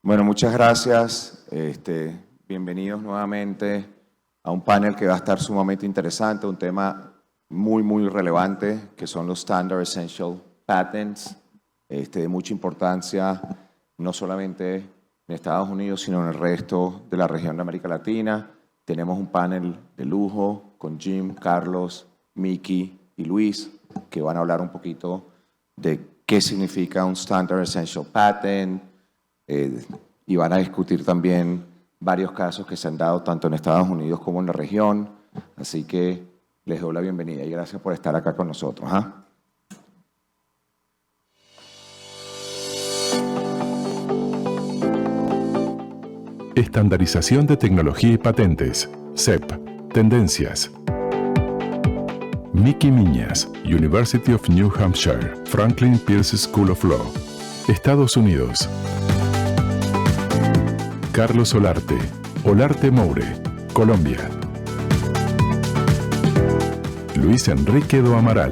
Bueno, muchas gracias. Bienvenidos nuevamente a un panel que va a estar sumamente interesante, un tema muy relevante, que son los Standard Essential Patents, de mucha importancia, no solamente en Estados Unidos, sino en el resto de la región de América Latina. Tenemos un panel de lujo con Jim, Carlos, Miki y Luis, que van a hablar un poquito de qué significa un Standard Essential Patent, y van a discutir también varios casos que se han dado tanto en Estados Unidos como en la región. Así que les doy la bienvenida y gracias por estar acá con nosotros. Estandarización de tecnología y patentes. CEP. Tendencias. Miki Miñas, University of New Hampshire, Franklin Pierce School of Law, Estados Unidos. Carlos Olarte, Olarte Moure, Colombia. Luis Enrique do Amaral,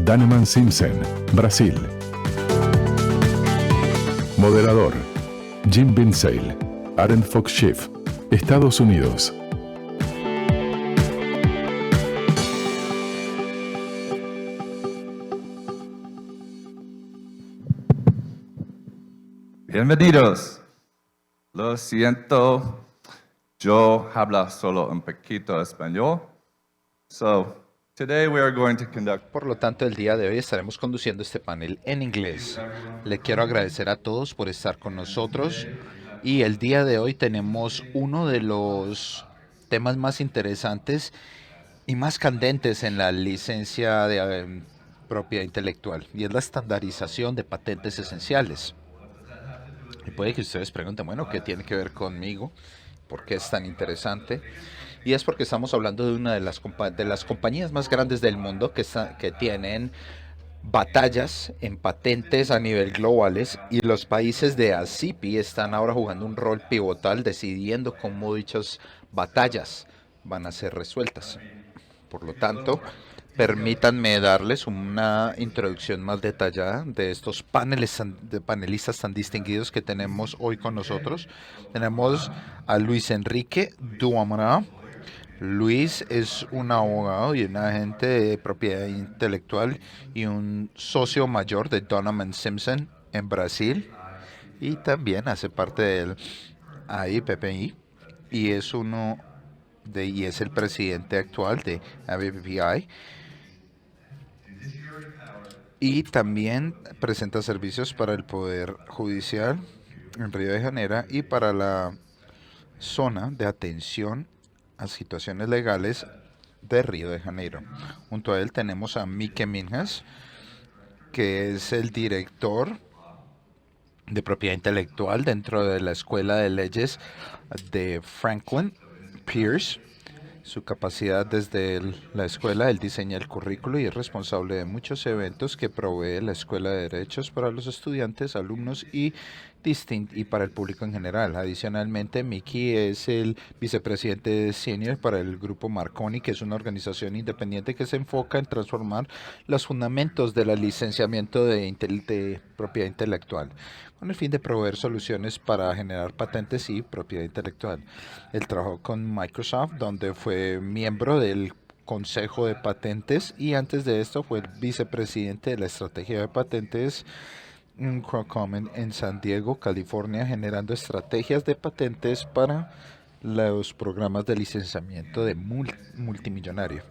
Daneman Simpson, Brasil. Moderador, Jim Binsale, Aren Fox Schiff, Estados Unidos. Bienvenidos. Lo siento, yo hablo solo un poquito español. Today we are going to conduct. Por lo tanto, el día de hoy estaremos conduciendo este panel en inglés. Le quiero agradecer a todos por estar con nosotros y el día de hoy tenemos uno de los temas más interesantes y más candentes en la licencia de propiedad intelectual y es la estandarización de patentes esenciales. Y puede que ustedes pregunten, bueno, ¿qué tiene que ver conmigo? ¿Por qué es tan interesante? Y es porque estamos hablando de una de las compañías más grandes del mundo que tienen batallas en patentes a nivel globales y los países de ACIP están ahora jugando un rol pivotal decidiendo cómo dichas batallas van a ser resueltas. Por lo tanto, permítanme darles una introducción más detallada de estos panelistas tan distinguidos que tenemos hoy con nosotros. Tenemos a Luis Enrique Duamara. Luis es un abogado y un agente de propiedad intelectual y un socio mayor de Donovan Simpson en Brasil y también hace parte del AIPPI y es el presidente actual de AIPPI y también presenta servicios para el Poder Judicial en Río de Janeiro y para la zona de atención a situaciones legales de Río de Janeiro. Junto a él tenemos a Miki Minhas, que es el director de propiedad intelectual dentro de la Escuela de Leyes de Franklin Pierce. Su capacidad desde la escuela, él diseña el currículo y es responsable de muchos eventos que provee la Escuela de Derechos para los estudiantes, alumnos y para el público en general. Adicionalmente, Miki es el vicepresidente senior para el Grupo Marconi, que es una organización independiente que se enfoca en transformar los fundamentos del licenciamiento de propiedad intelectual, con el fin de proveer soluciones para generar patentes y propiedad intelectual. Él trabajó con Microsoft, donde fue miembro del Consejo de Patentes y antes de esto fue el vicepresidente de la estrategia de patentes Common en San Diego, California, generando estrategias de patentes para los programas de licenciamiento de multimillonario.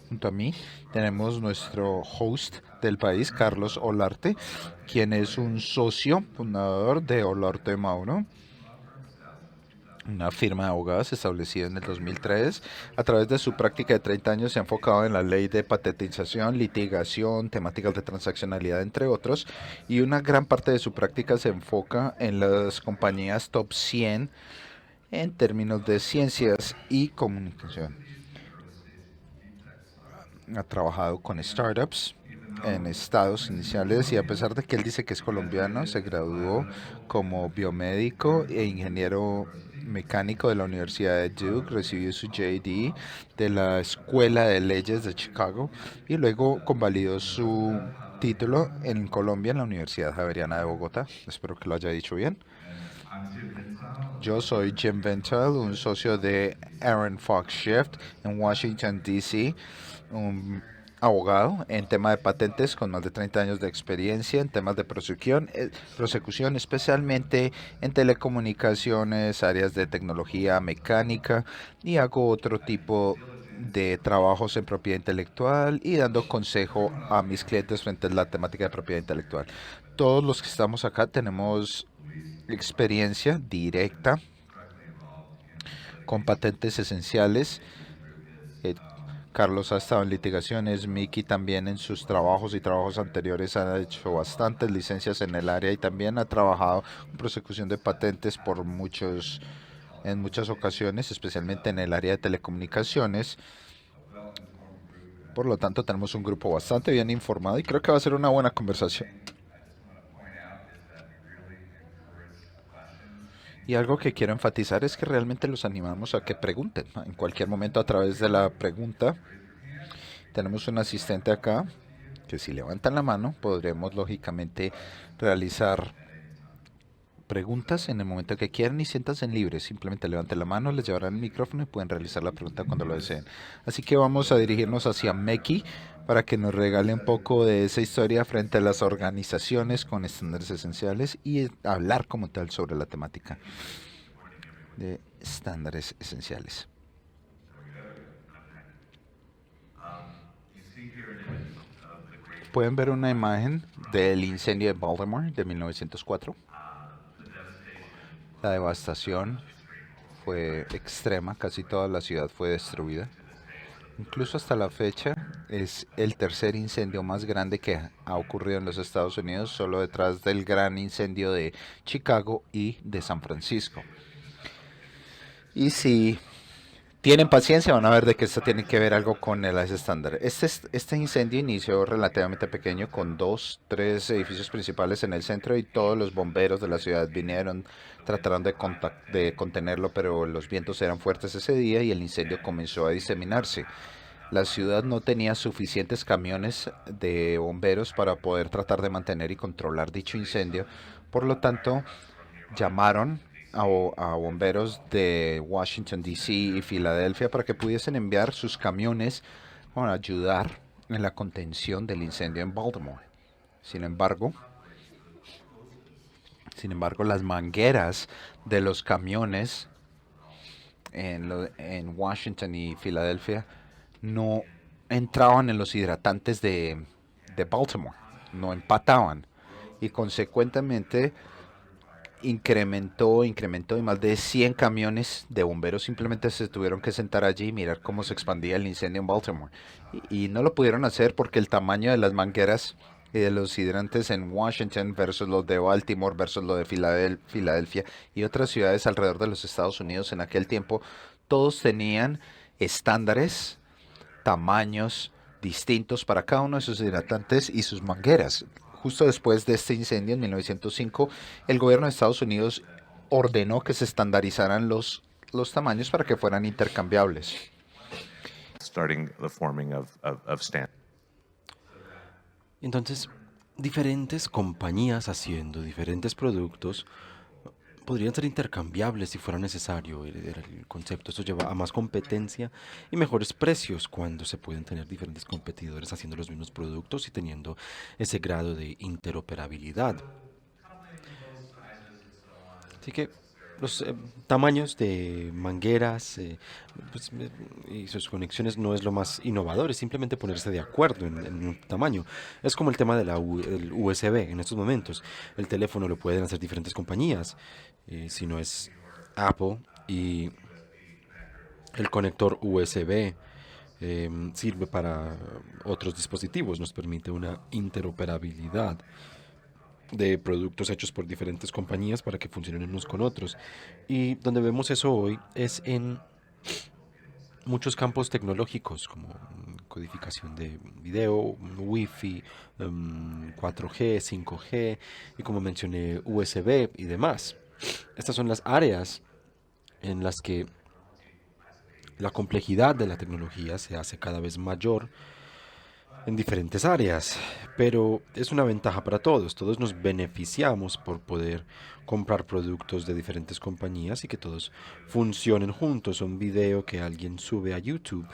Junto a mí tenemos nuestro host del país, Carlos Olarte, quien es un socio fundador de Olarte Mauro, una firma de abogados establecida en el 2003. A través de su práctica de 30 años se ha enfocado en la ley de patentización, litigación, temáticas de transaccionalidad, entre otros, y una gran parte de su práctica se enfoca en las compañías top 100 en términos de ciencias y comunicación. Ha trabajado con startups en estados iniciales y a pesar de que él dice que es colombiano, se graduó como biomédico e ingeniero mecánico de la Universidad de Duke, recibió su JD de la Escuela de Leyes de Chicago y luego convalidó su título en Colombia en la Universidad Javeriana de Bogotá. Espero que lo haya dicho bien. Yo soy Jim Vental, un socio de Aaron Fox Shift en Washington, D.C., un abogado en tema de patentes con más de 30 años de experiencia en temas de prosecución, especialmente en telecomunicaciones, áreas de tecnología mecánica, y hago otro tipo de trabajos en propiedad intelectual y dando consejo a mis clientes frente a la temática de propiedad intelectual. Todos los que estamos acá tenemos experiencia directa con patentes esenciales. Eh, Carlos ha estado en litigaciones, Miki también en sus trabajos y trabajos anteriores ha hecho bastantes licencias en el área y también ha trabajado en prosecución de patentes en muchas ocasiones, especialmente en el área de telecomunicaciones. Por lo tanto, tenemos un grupo bastante bien informado y creo que va a ser una buena conversación. Y algo que quiero enfatizar es que realmente los animamos a que pregunten, ¿no? En cualquier momento a través de la pregunta. Tenemos un asistente acá que si levantan la mano podremos lógicamente realizar preguntas en el momento que quieran y siéntanse libres. Simplemente levanten la mano, les llevarán el micrófono y pueden realizar la pregunta cuando lo deseen. Así que vamos a dirigirnos hacia Meki para que nos regale un poco de esa historia frente a las organizaciones con estándares esenciales y hablar como tal sobre la temática de estándares esenciales. Pueden ver una imagen del incendio de Baltimore de 1904. La devastación fue extrema, casi toda la ciudad fue destruida. Incluso hasta la fecha es el tercer incendio más grande que ha ocurrido en los Estados Unidos, solo detrás del gran incendio de Chicago y de San Francisco. Y si tienen paciencia, van a ver de que esto tiene que ver algo con el ICE estándar. Este incendio inició relativamente pequeño con 3 edificios principales en el centro y todos los bomberos de la ciudad vinieron, trataron de contenerlo, pero los vientos eran fuertes ese día y el incendio comenzó a diseminarse. La ciudad no tenía suficientes camiones de bomberos para poder tratar de mantener y controlar dicho incendio, por lo tanto llamaron a bomberos de Washington, D.C. y Filadelfia para que pudiesen enviar sus camiones para ayudar en la contención del incendio en Baltimore. Sin embargo, las mangueras de los camiones en Washington y Filadelfia no entraban en los hidratantes de Baltimore, no empataban y consecuentemente incrementó y más de 100 camiones de bomberos simplemente se tuvieron que sentar allí y mirar cómo se expandía el incendio en Baltimore. Y no lo pudieron hacer porque el tamaño de las mangueras y de los hidrantes en Washington versus los de Baltimore versus los de Filadelfia y otras ciudades alrededor de los Estados Unidos en aquel tiempo, todos tenían estándares, tamaños distintos para cada uno de sus hidratantes y sus mangueras. Justo después de este incendio en 1905, el gobierno de Estados Unidos ordenó que se estandarizaran los tamaños para que fueran intercambiables. Entonces, diferentes compañías haciendo diferentes productos podrían ser intercambiables si fuera necesario. Era el concepto. Esto lleva a más competencia y mejores precios cuando se pueden tener diferentes competidores haciendo los mismos productos y teniendo ese grado de interoperabilidad. Así que los tamaños de mangueras y sus conexiones no es lo más innovador, es simplemente ponerse de acuerdo en un tamaño. Es como el tema de el USB en estos momentos. El teléfono lo pueden hacer diferentes compañías, si no es Apple, y el conector USB sirve para otros dispositivos, nos permite una interoperabilidad de productos hechos por diferentes compañías para que funcionen unos con otros. Y donde vemos eso hoy es en muchos campos tecnológicos como codificación de video, Wi-Fi, 4G, 5G y como mencioné USB y demás. Estas son las áreas en las que la complejidad de la tecnología se hace cada vez mayor en diferentes áreas, pero es una ventaja para todos. Todos nos beneficiamos por poder comprar productos de diferentes compañías y que todos funcionen juntos. Un video que alguien sube a YouTube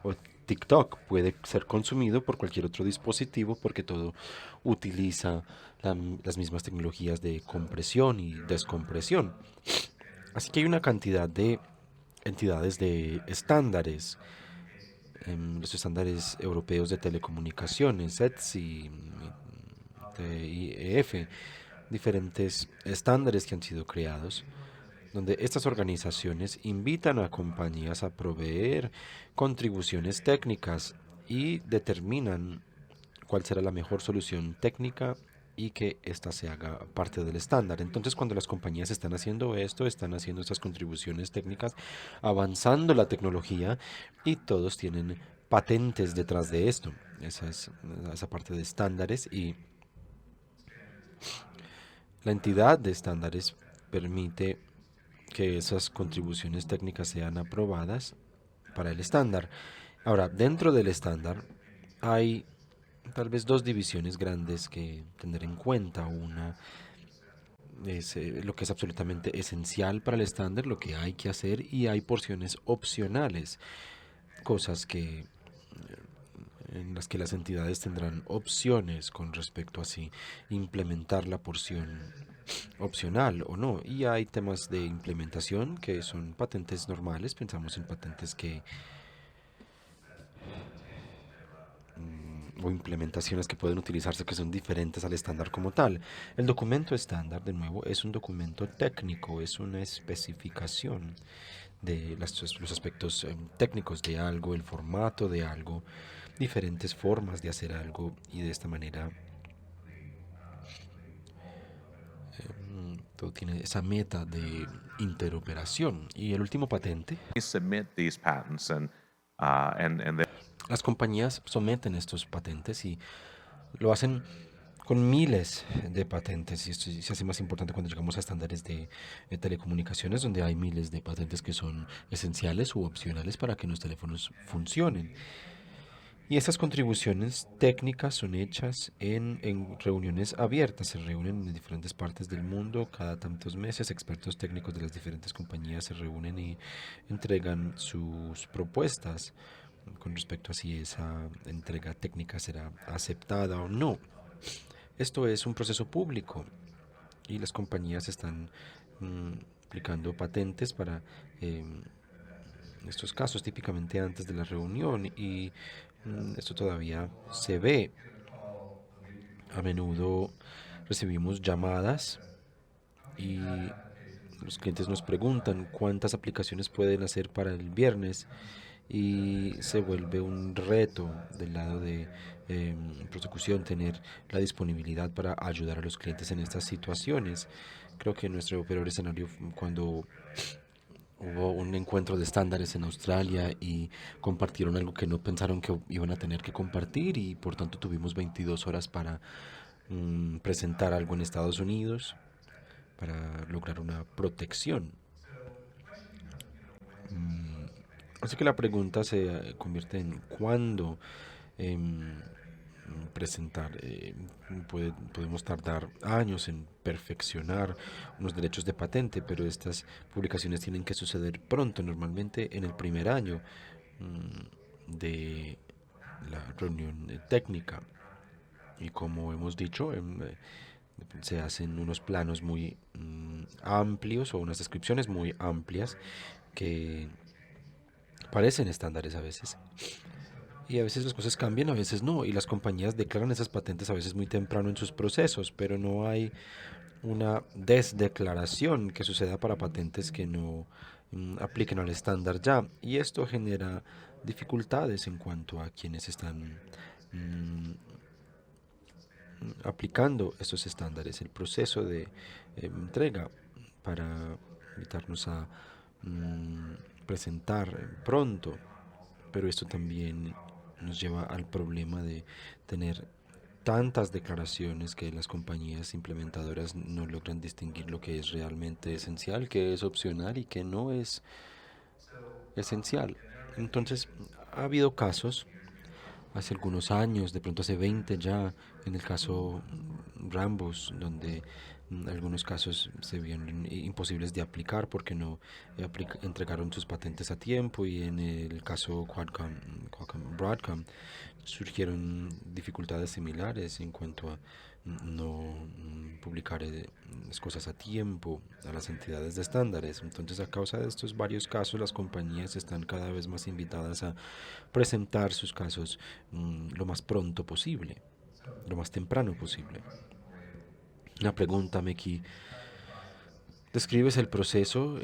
o TikTok puede ser consumido por cualquier otro dispositivo porque todo utiliza las mismas tecnologías de compresión y descompresión. Así que hay una cantidad de entidades de estándares, los estándares europeos de telecomunicaciones, ETSI, TIEF, diferentes estándares que han sido creados, donde estas organizaciones invitan a compañías a proveer contribuciones técnicas y determinan cuál será la mejor solución técnica y que ésta se haga parte del estándar. Entonces, cuando las compañías están haciendo esto, están haciendo estas contribuciones técnicas, avanzando la tecnología y todos tienen patentes detrás de esto. Esa es esa parte de estándares y la entidad de estándares permite que esas contribuciones técnicas sean aprobadas para el estándar. Ahora, dentro del estándar hay tal vez dos divisiones grandes que tener en cuenta. Una es lo que es absolutamente esencial para el estándar, lo que hay que hacer, y hay porciones opcionales, cosas que en las que las entidades tendrán opciones con respecto a si implementar la porción opcional o no. Y hay temas de implementación que son patentes normales. Pensamos en patentes que o implementaciones que pueden utilizarse que son diferentes al estándar como tal. El documento estándar, de nuevo, es un documento técnico, es una especificación de los aspectos técnicos de algo, el formato de algo, diferentes formas de hacer algo, y de esta manera todo tiene esa meta de interoperación. Y el último patente, submit these patents and las compañías someten estos patentes y lo hacen con miles de patentes, y esto se hace más importante cuando llegamos a estándares de telecomunicaciones, donde hay miles de patentes que son esenciales u opcionales para que los teléfonos funcionen. Y estas contribuciones técnicas son hechas en reuniones abiertas. Se reúnen en diferentes partes del mundo cada tantos meses. Expertos técnicos de las diferentes compañías se reúnen y entregan sus propuestas con respecto a si esa entrega técnica será aceptada o no. Esto es un proceso público y las compañías están aplicando patentes para estos casos, típicamente antes de la reunión, y esto todavía se ve. A menudo recibimos llamadas y los clientes nos preguntan cuántas aplicaciones pueden hacer para el viernes, y se vuelve un reto del lado de prosecución tener la disponibilidad para ayudar a los clientes en estas situaciones. Creo que nuestro peor escenario cuando hubo un encuentro de estándares en Australia y compartieron algo que no pensaron que iban a tener que compartir, y por tanto tuvimos 22 horas para presentar algo en Estados Unidos para lograr una protección. Así que la pregunta se convierte en cuándo presentar. Podemos tardar años en perfeccionar unos derechos de patente, pero estas publicaciones tienen que suceder pronto, normalmente en el primer año de la reunión técnica. Y como hemos dicho, se hacen unos planos muy amplios o unas descripciones muy amplias que parecen estándares a veces, y a veces las cosas cambian, a veces no, y las compañías declaran esas patentes a veces muy temprano en sus procesos, pero no hay una desdeclaración que suceda para patentes que no apliquen al estándar ya, y esto genera dificultades en cuanto a quienes están aplicando estos estándares. El proceso de entrega para invitarnos a presentar pronto, pero esto también nos lleva al problema de tener tantas declaraciones que las compañías implementadoras no logran distinguir lo que es realmente esencial, que es opcional y que no es esencial. Entonces, ha habido casos hace algunos años, de pronto hace 20 ya, en el caso Rambus, donde algunos casos se vieron imposibles de aplicar porque no entregaron sus patentes a tiempo, y en el caso Qualcomm Broadcom surgieron dificultades similares en cuanto a no publicar las cosas a tiempo a las entidades de estándares. Entonces, a causa de estos varios casos, las compañías están cada vez más invitadas a presentar sus casos lo más pronto posible, lo más temprano posible. Una pregunta, Meki. ¿Describes el proceso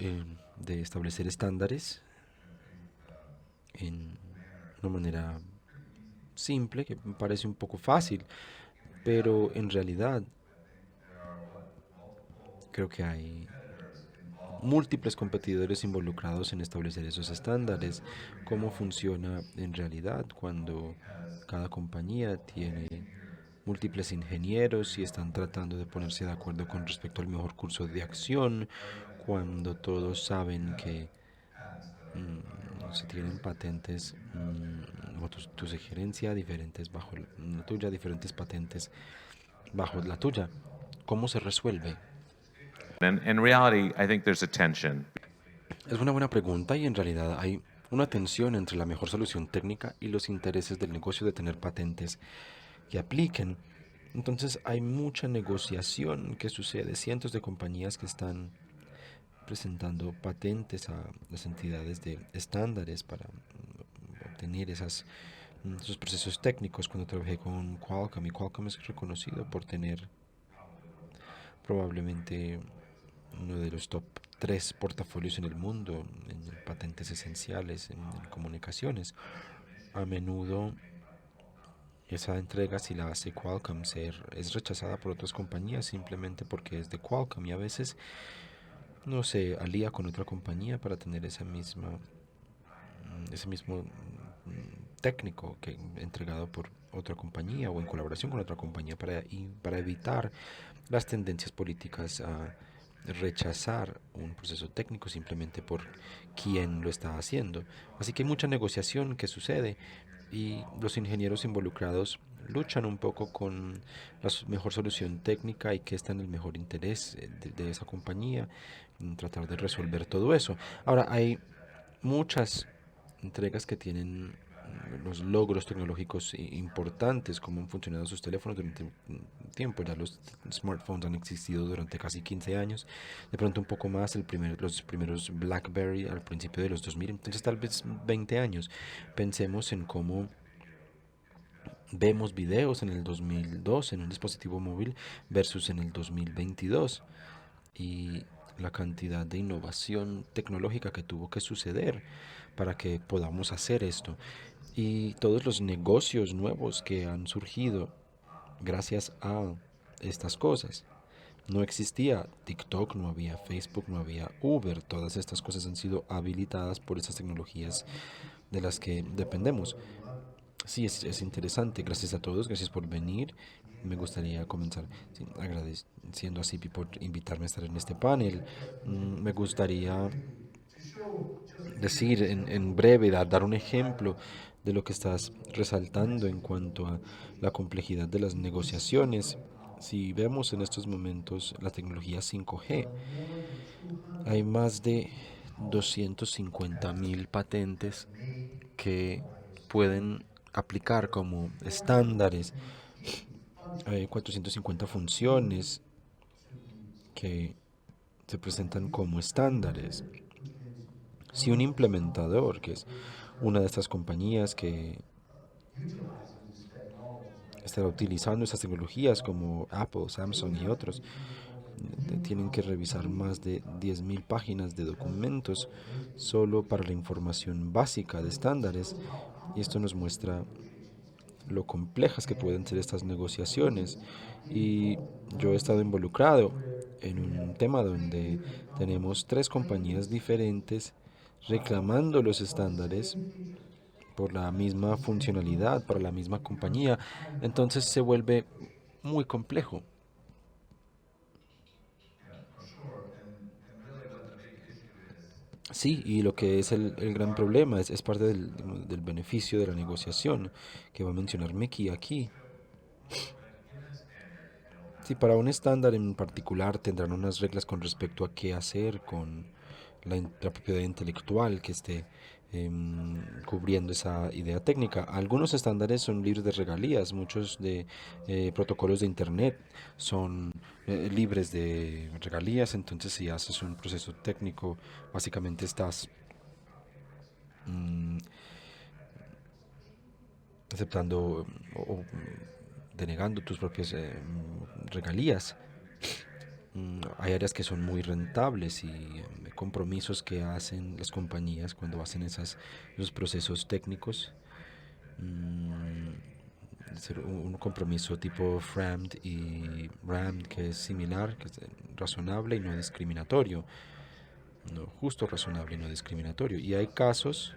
de establecer estándares en una manera simple, que me parece un poco fácil, pero en realidad creo que hay múltiples competidores involucrados en establecer esos estándares? ¿Cómo funciona en realidad cuando cada compañía tiene múltiples ingenieros y están tratando de ponerse de acuerdo con respecto al mejor curso de acción, cuando todos saben que se tienen patentes bajo tu sugerencia, diferentes bajo la tuya, diferentes patentes bajo la tuya? ¿Cómo se resuelve? And in reality, I think there's a tension. Es una buena pregunta, y en realidad hay una tensión entre la mejor solución técnica y los intereses del negocio de tener patentes que apliquen. Entonces hay mucha negociación que sucede, cientos de compañías que están presentando patentes a las entidades de estándares para obtener esos procesos técnicos. Cuando trabajé con Qualcomm, y Qualcomm es reconocido por tener probablemente uno de los top 3 portafolios en el mundo en patentes esenciales en comunicaciones. A menudo esa entrega, si la hace Qualcomm, es rechazada por otras compañías simplemente porque es de Qualcomm, y a veces no se alía con otra compañía para tener ese mismo técnico que entregado por otra compañía o en colaboración con otra compañía para evitar las tendencias políticas a rechazar un proceso técnico simplemente por quien lo está haciendo. Así que hay mucha negociación que sucede, y los ingenieros involucrados luchan un poco con la mejor solución técnica y que está en el mejor interés de esa compañía, en tratar de resolver todo eso. Ahora, hay muchas entregas que tienen los logros tecnológicos importantes, como han funcionado sus teléfonos durante tiempo. Ya los smartphones han existido durante casi 15 años, de pronto un poco más, los primeros BlackBerry al principio de los 2000, entonces tal vez 20 años. Pensemos en cómo vemos videos en el 2002 en un dispositivo móvil versus en el 2022, y la cantidad de innovación tecnológica que tuvo que suceder para que podamos hacer esto, y todos los negocios nuevos que han surgido gracias a estas cosas. No existía TikTok, no había Facebook, no había Uber. Todas estas cosas han sido habilitadas por esas tecnologías de las que dependemos. Sí, es interesante. Gracias a todos, gracias por venir. Me gustaría comenzar agradeciendo a Sipi por invitarme a estar en este panel. Me gustaría decir en brevedad, dar un ejemplo de lo que estás resaltando en cuanto a la complejidad de las negociaciones. Si vemos en estos momentos la tecnología 5G, hay más de 250.000 patentes que pueden aplicar como estándares. Hay 450 funciones que se presentan como estándares. Si un implementador, que es una de estas compañías que estará utilizando estas tecnologías como Apple, Samsung y otros, tienen que revisar más de 10.000 páginas de documentos solo para la información básica de estándares, y esto nos muestra lo complejas que pueden ser estas negociaciones. Y yo he estado involucrado en un tema donde tenemos 3 compañías diferentes reclamando los estándares por la misma funcionalidad, para la misma compañía. Entonces se vuelve muy complejo. Sí, y lo que es el gran problema es parte digamos, del beneficio de la negociación que va a mencionar Mickey aquí. Sí, para un estándar en particular tendrán unas reglas con respecto a qué hacer con la propiedad intelectual que esté cubriendo esa idea técnica. Algunos estándares son libres de regalías, muchos de protocolos de Internet son libres de regalías, entonces si haces un proceso técnico, básicamente estás mm, aceptando o denegando tus propias regalías. Hay áreas que son muy rentables y compromisos que hacen las compañías cuando hacen esos procesos técnicos. Mm, Hacer un compromiso tipo FRAMD y RAMD que es similar, que es razonable y no discriminatorio. No, justo, razonable y no discriminatorio. Y hay casos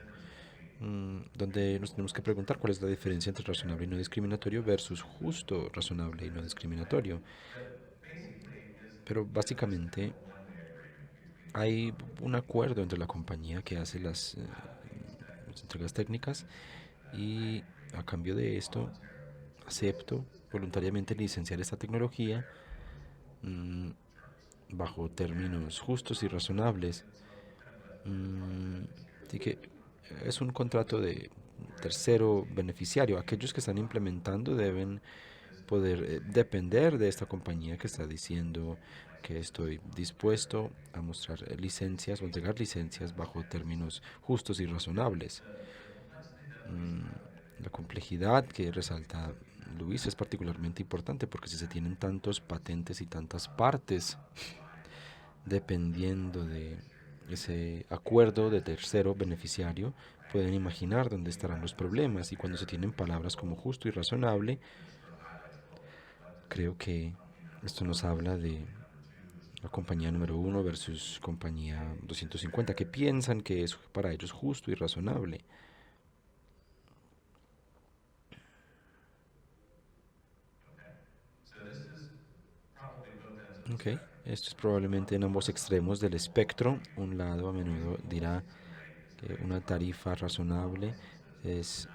donde nos tenemos que preguntar cuál es la diferencia entre razonable y no discriminatorio versus justo, razonable y no discriminatorio. Pero básicamente hay un acuerdo entre la compañía que hace las entregas técnicas y a cambio de esto acepto voluntariamente licenciar esta tecnología mm, bajo términos justos y razonables. Mm, Así que es un contrato de tercero beneficiario. Aquellos que están implementando deben poder depender de esta compañía que está diciendo que estoy dispuesto a mostrar licencias o entregar licencias bajo términos justos y razonables. La complejidad que resalta Luis es particularmente importante porque si se tienen tantos patentes y tantas partes dependiendo de ese acuerdo de tercero beneficiario, pueden imaginar dónde estarán los problemas y cuando se tienen palabras como justo y razonable, creo que esto nos habla de la compañía número 1 versus compañía 250, que piensan que es para ellos justo y razonable. Ok, esto es probablemente en ambos extremos del espectro. Un lado a menudo dirá que una tarifa razonable es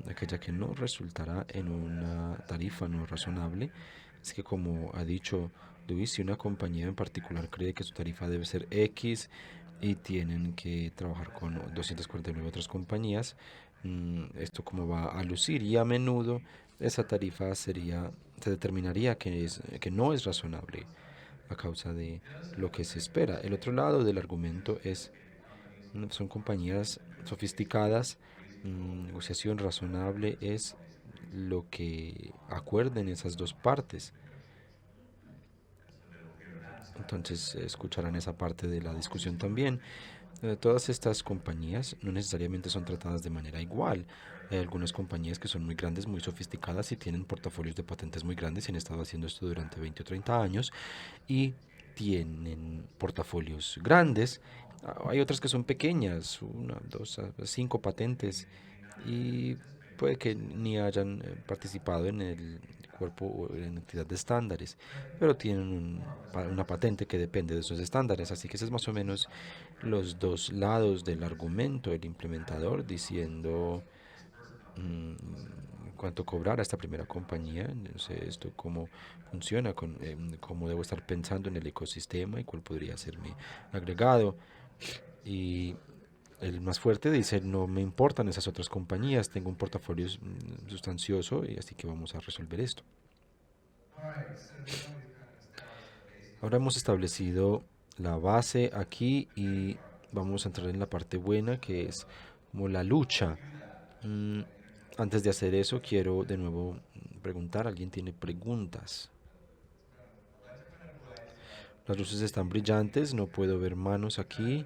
aquella que no resultará en una tarifa no razonable. Es que como ha dicho Luis, si una compañía en particular cree que su tarifa debe ser X y tienen que trabajar con 249 otras compañías, esto como va a lucir y a menudo esa tarifa se determinaría que no es razonable a causa de lo que se espera. El otro lado del argumento son compañías sofisticadas. Negociación razonable es lo que acuerden esas dos partes. Entonces escucharán esa parte de la discusión también. Todas estas compañías no necesariamente son tratadas de manera igual. Hay algunas compañías que son muy grandes, muy sofisticadas y tienen portafolios de patentes muy grandes y han estado haciendo esto durante 20 o 30 años y tienen portafolios grandes. Hay otras que son pequeñas, una, dos, cinco patentes y puede que ni hayan participado en el cuerpo o en la entidad de estándares, pero tienen una patente que depende de esos estándares. Así que ese es más o menos los dos lados del argumento, el implementador diciendo cuánto cobrar a esta primera compañía, no sé esto cómo funciona, cómo debo estar pensando en el ecosistema y cuál podría ser mi agregado. Y el más fuerte dice, no me importan esas otras compañías, tengo un portafolio sustancioso y así que vamos a resolver esto. Ahora hemos establecido la base aquí y vamos a entrar en la parte buena que es como la lucha. Mm, Antes de hacer eso quiero de nuevo preguntar, ¿alguien tiene preguntas? Las luces están brillantes, no puedo ver manos aquí.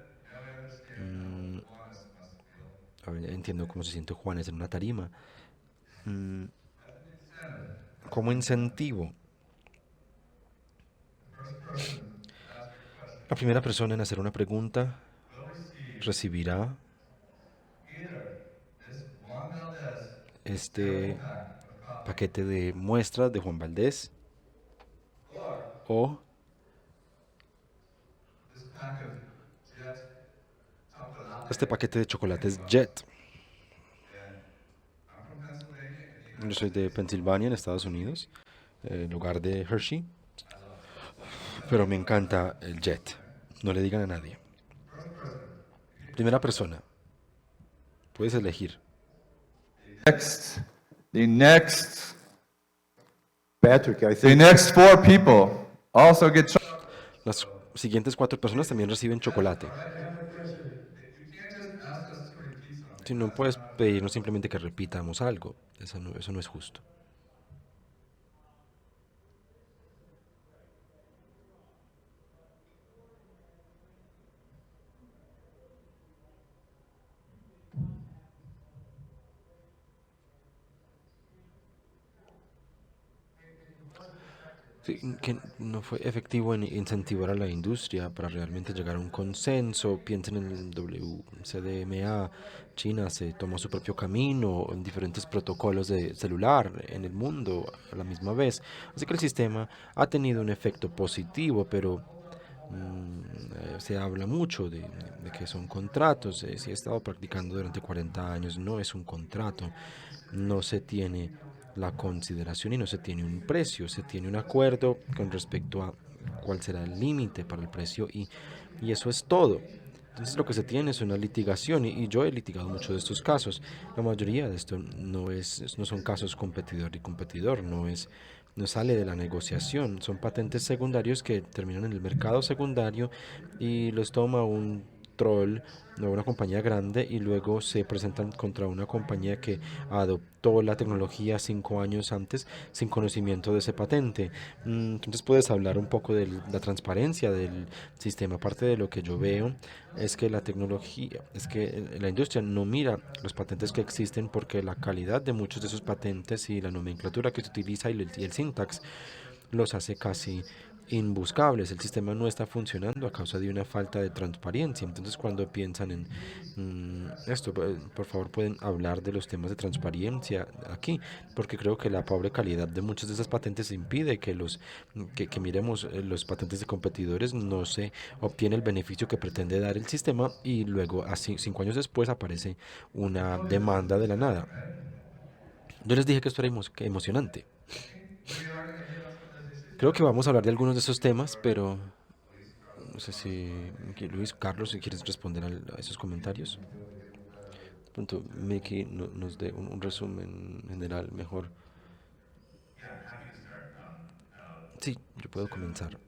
Mm, a ver, entiendo cómo se siente Juanes en una tarima. Mm, Como incentivo, la primera persona en hacer una pregunta recibirá este paquete de muestras de Juan Valdés o Este paquete de chocolates Jet. Yo soy de Pensilvania, en Estados Unidos, lugar de Hershey, pero me encanta el Jet. No le digan a nadie. Primera persona. Puedes elegir. The next Patrick, I The think next 4 people also get chocolate. Las siguientes 4 personas también reciben chocolate. Si no puedes pedirnos simplemente que repitamos algo, eso no es justo. Sí, que no fue efectivo en incentivar a la industria para realmente llegar a un consenso. Piensen en el WCDMA. China se tomó su propio camino en diferentes protocolos de celular en el mundo a la misma vez. Así que el sistema ha tenido un efecto positivo, pero se habla mucho de que son contratos. Si he estado practicando durante 40 años, no es un contrato. No se tiene la consideración y no se tiene un precio, se tiene un acuerdo con respecto a cuál será el límite para el precio y eso es todo. Entonces lo que se tiene es una litigación y yo he litigado muchos de estos casos. La mayoría de esto no son casos competidor y competidor, no sale de la negociación, son patentes secundarios que terminan en el mercado secundario y los toma un troll o una compañía grande y luego se presentan contra una compañía que adoptó la tecnología 5 años antes sin conocimiento de ese patente. Entonces puedes hablar un poco de la transparencia del sistema. Parte de lo que yo veo es que la industria no mira los patentes que existen porque la calidad de muchos de esos patentes y la nomenclatura que se utiliza y el syntax los hace casi imbuscables. El sistema no está funcionando a causa de una falta de transparencia. Entonces, cuando piensan en esto, por favor, pueden hablar de los temas de transparencia aquí, porque creo que la pobre calidad de muchas de esas patentes impide que que miremos los patentes de competidores, no se obtiene el beneficio que pretende dar el sistema y luego, así 5 años después, aparece una demanda de la nada. Yo les dije que esto era emocionante. Creo que vamos a hablar de algunos de esos temas, pero no sé si Luis, Carlos, si quieres responder a esos comentarios. De pronto, Mickey nos dé un resumen general mejor. Sí, yo puedo comenzar.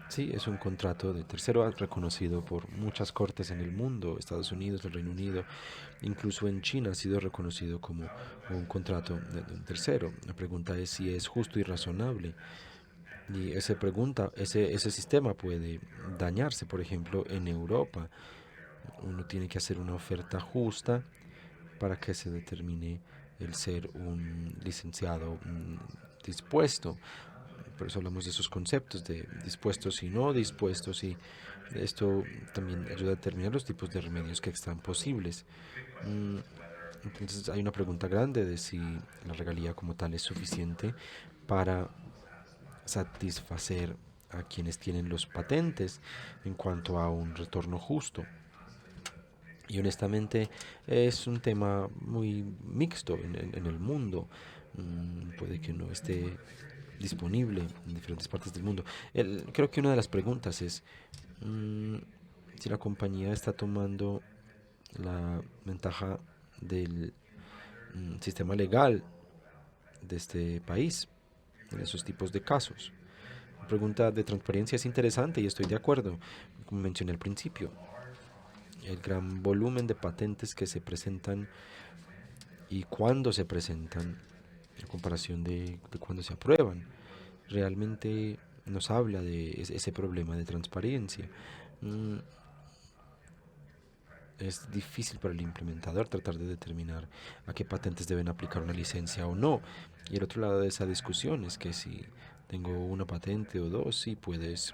Sí, es un contrato de tercero reconocido por muchas cortes en el mundo, Estados Unidos, el Reino Unido, incluso en China ha sido reconocido como un contrato de un tercero. La pregunta es si es justo y razonable. Y ese sistema puede dañarse. Por ejemplo, en Europa, uno tiene que hacer una oferta justa para que se determine el ser un licenciado dispuesto. Por eso hablamos de esos conceptos de dispuestos y no dispuestos, y esto también ayuda a determinar los tipos de remedios que están posibles. Entonces hay una pregunta grande de si la regalía como tal es suficiente para satisfacer a quienes tienen los patentes en cuanto a un retorno justo. Y honestamente es un tema muy mixto en el mundo. Puede que no esté disponible en diferentes partes del mundo. Creo que una de las preguntas es si la compañía está tomando la ventaja del sistema legal de este país en esos tipos de casos. La pregunta de transparencia es interesante y estoy de acuerdo, como mencioné al principio. El gran volumen de patentes que se presentan y cuándo se presentan, en comparación de cuando se aprueban, realmente nos habla de ese problema de transparencia. Es difícil para el implementador tratar de determinar a qué patentes deben aplicar una licencia o no. Y el otro lado de esa discusión es que si tengo una patente o dos, sí puedes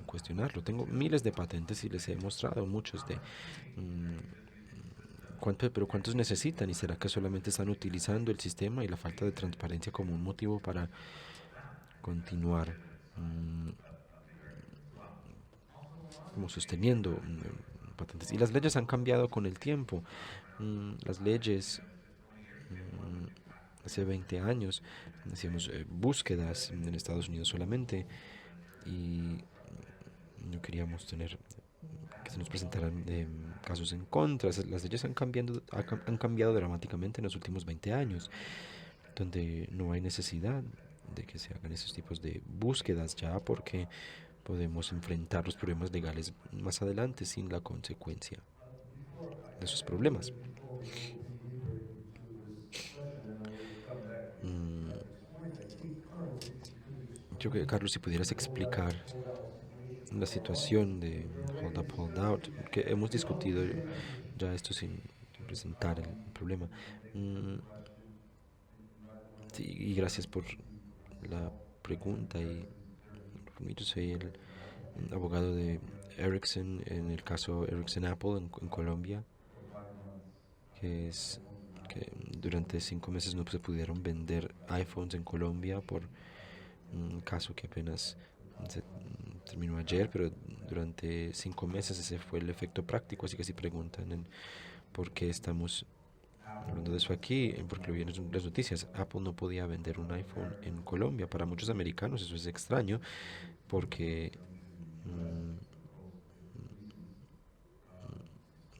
cuestionarlo. Tengo miles de patentes y les he mostrado muchos de... pero ¿cuántos necesitan? ¿Y será que solamente están utilizando el sistema y la falta de transparencia como un motivo para continuar como sosteniendo patentes. Y las leyes han cambiado con el tiempo. Las leyes, hace 20 años, hacíamos búsquedas en Estados Unidos solamente y no queríamos tener que se nos presentaran casos en contra. Las leyes han cambiado dramáticamente en los últimos 20 años, donde no hay necesidad de que se hagan esos tipos de búsquedas ya, porque podemos enfrentar los problemas legales más adelante sin la consecuencia de esos problemas. Yo creo que, Carlos, si pudieras explicar la situación de hold up, hold out, que hemos discutido ya esto sin presentar el problema. Sí, y gracias por la pregunta. Y yo soy el abogado de Ericsson en el caso Ericsson Apple en Colombia, que es que durante 5 meses no se pudieron vender iPhones en Colombia por un caso que apenas se terminó ayer, pero durante 5 meses ese fue el efecto práctico. Así que si preguntan por qué estamos hablando de eso aquí, porque lo vi en las noticias, Apple no podía vender un iPhone en Colombia. Para muchos americanos eso es extraño, porque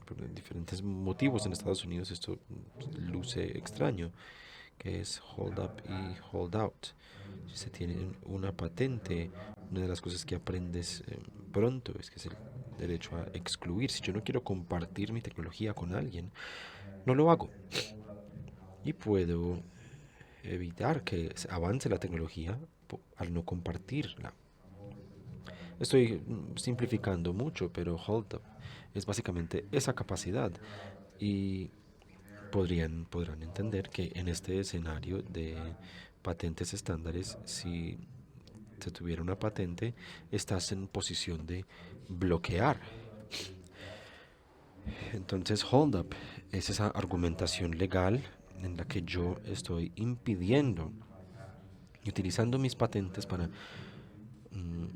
por diferentes motivos en Estados Unidos esto luce extraño, que es hold up y hold out. Si se tiene una patente, una de las cosas que aprendes pronto es que es el derecho a excluir. Si yo no quiero compartir mi tecnología con alguien, no lo hago. Y puedo evitar que avance la tecnología al no compartirla. Estoy simplificando mucho, pero hold up es básicamente esa capacidad. Y podrán entender que en este escenario de patentes estándares, si se tuviera una patente, estás en posición de bloquear. Entonces, hold up es esa argumentación legal en la que yo estoy impidiendo y utilizando mis patentes para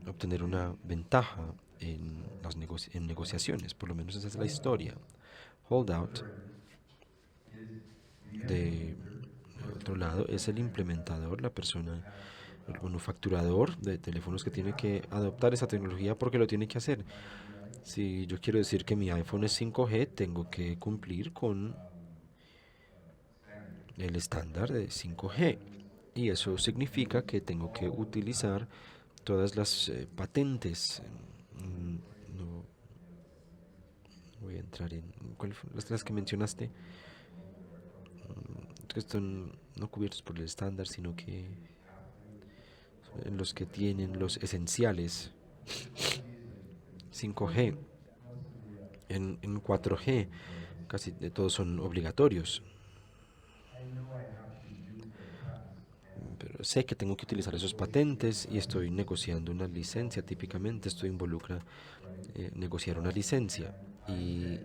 obtener una ventaja en las negociaciones. Por lo menos esa es la historia. Hold out, de otro lado, es el implementador, la persona, el manufacturador de teléfonos que tiene que adoptar esa tecnología porque lo tiene que hacer. Si yo quiero decir que mi iPhone es 5G, tengo que cumplir con el estándar de 5G. Y eso significa que tengo que utilizar todas las patentes. No voy a entrar en cuáles fueron las que mencionaste, que están no cubiertos por el estándar, sino que en los que tienen los esenciales. 5G, en 4G casi todos son obligatorios, pero sé que tengo que utilizar esos patentes y estoy negociando una licencia. Típicamente esto involucra negociar una licencia y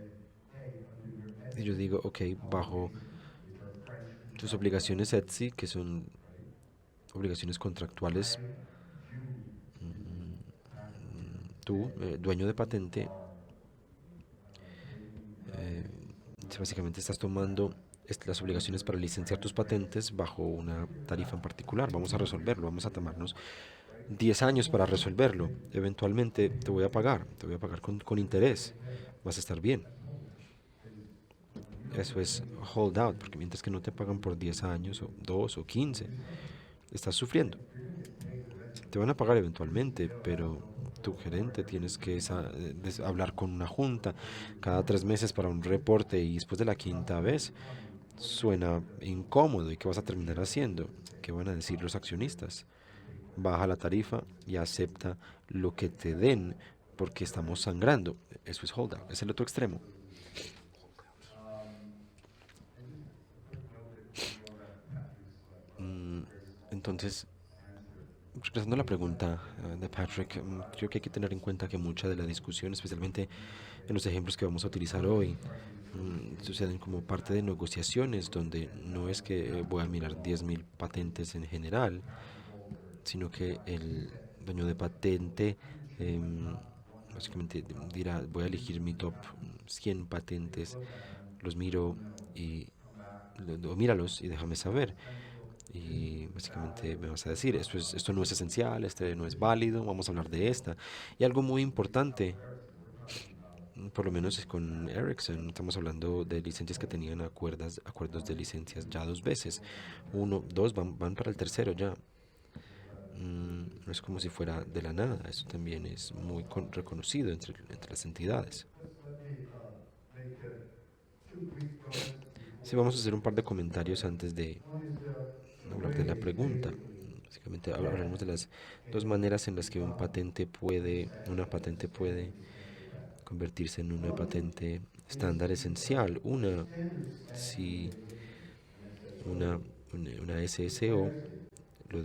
yo digo, ok, bajo tus obligaciones ETSI, que son obligaciones contractuales, tú, dueño de patente, básicamente estás tomando las obligaciones para licenciar tus patentes bajo una tarifa en particular. Vamos a resolverlo, vamos a tomarnos 10 años para resolverlo. Eventualmente te voy a pagar con interés, vas a estar bien. Eso es hold out, porque mientras que no te pagan por 10 años, o 2 o 15, estás sufriendo. Te van a pagar eventualmente, pero tu gerente tienes que hablar con una junta cada 3 meses para un reporte, y después de la 5ª vez suena incómodo. ¿Y qué vas a terminar haciendo? ¿Qué van a decir los accionistas? Baja la tarifa y acepta lo que te den porque estamos sangrando. Eso es hold out, es el otro extremo. Entonces, regresando a la pregunta de Patrick, creo que hay que tener en cuenta que mucha de la discusión, especialmente en los ejemplos que vamos a utilizar hoy, suceden como parte de negociaciones donde no es que voy a mirar 10.000 patentes en general, sino que el dueño de patente básicamente dirá, voy a elegir mi top 100 patentes, los miro y o míralos y déjame saber. Y básicamente me vas a decir, esto no es esencial, este no es válido, vamos a hablar de esta. Y algo muy importante, por lo menos es con Ericsson, estamos hablando de licencias que tenían acuerdos de licencias ya 2 veces. 1, 2, van para el tercero ya. No es como si fuera de la nada, eso también es muy reconocido entre las entidades. Sí, vamos a hacer un par de comentarios antes de hablar de la pregunta. Básicamente hablaremos de las 2 maneras en las que una patente puede convertirse en una patente estándar esencial. Una, si una SSO lo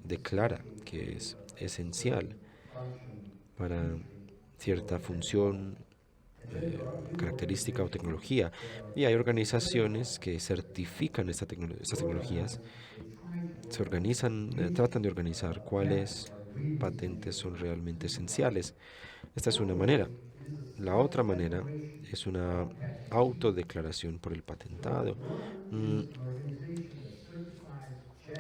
declara que es esencial para cierta función, característica o tecnología, y hay organizaciones que certifican estas tecnologías, se organizan, tratan de organizar cuáles patentes son realmente esenciales. Esta es una manera. La otra manera es una autodeclaración por el patentado.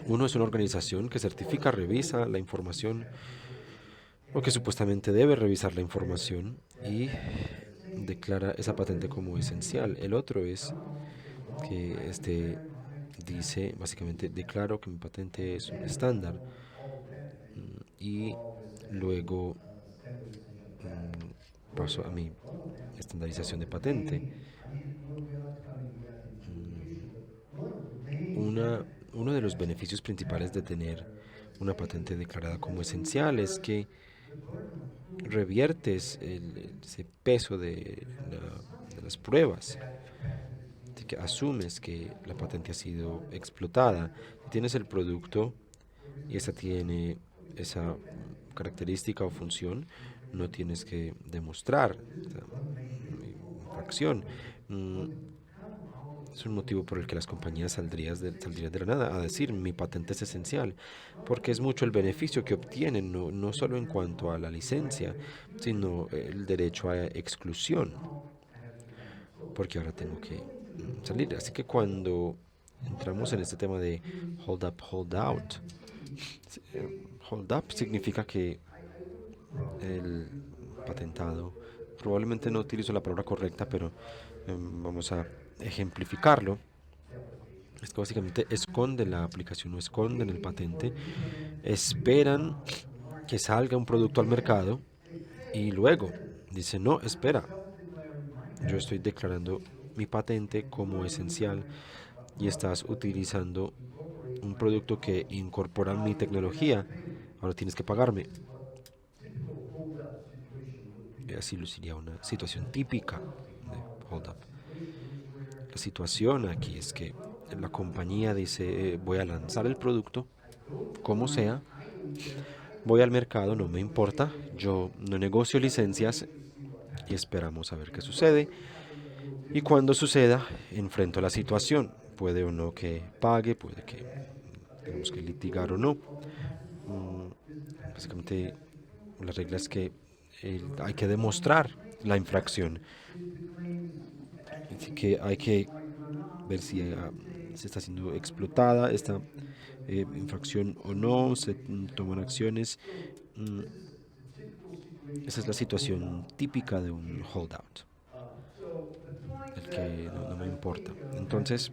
Uno es una organización que certifica, revisa la información, o que supuestamente debe revisar la información y declara esa patente como esencial. El otro es que dice, básicamente, declaro que mi patente es un estándar y luego paso a mi estandarización de patente. Uno de los beneficios principales de tener una patente declarada como esencial es que reviertes ese peso de las pruebas, así que asumes que la patente ha sido explotada. Si tienes el producto y esa tiene esa característica o función, no tienes que demostrar esta infracción. Es un motivo por el que las compañías saldrían de la nada a decir mi patente es esencial, porque es mucho el beneficio que obtienen, no solo en cuanto a la licencia, sino el derecho a exclusión, porque ahora tengo que salir. Así que cuando entramos en este tema de hold up, hold out, hold up significa que el patentado, probablemente no utilizo la palabra correcta, pero vamos a ejemplificarlo. Es que básicamente esconden la aplicación o esconden el patente, esperan que salga un producto al mercado y luego dicen, no, espera, yo estoy declarando mi patente como esencial y estás utilizando un producto que incorpora mi tecnología, ahora tienes que pagarme. Y así luciría una situación típica de hold up. La situación aquí es que la compañía dice, voy a lanzar el producto, como sea, voy al mercado, no me importa, yo no negocio licencias y esperamos a ver qué sucede. Y cuando suceda, enfrento la situación, puede o no que pague, puede que tengamos que litigar o no. Básicamente, la regla es que hay que demostrar la infracción. Así que hay que ver si se está siendo explotada esta infracción o no, se toman acciones. Esa es la situación típica de un holdout, el que no me importa. Entonces,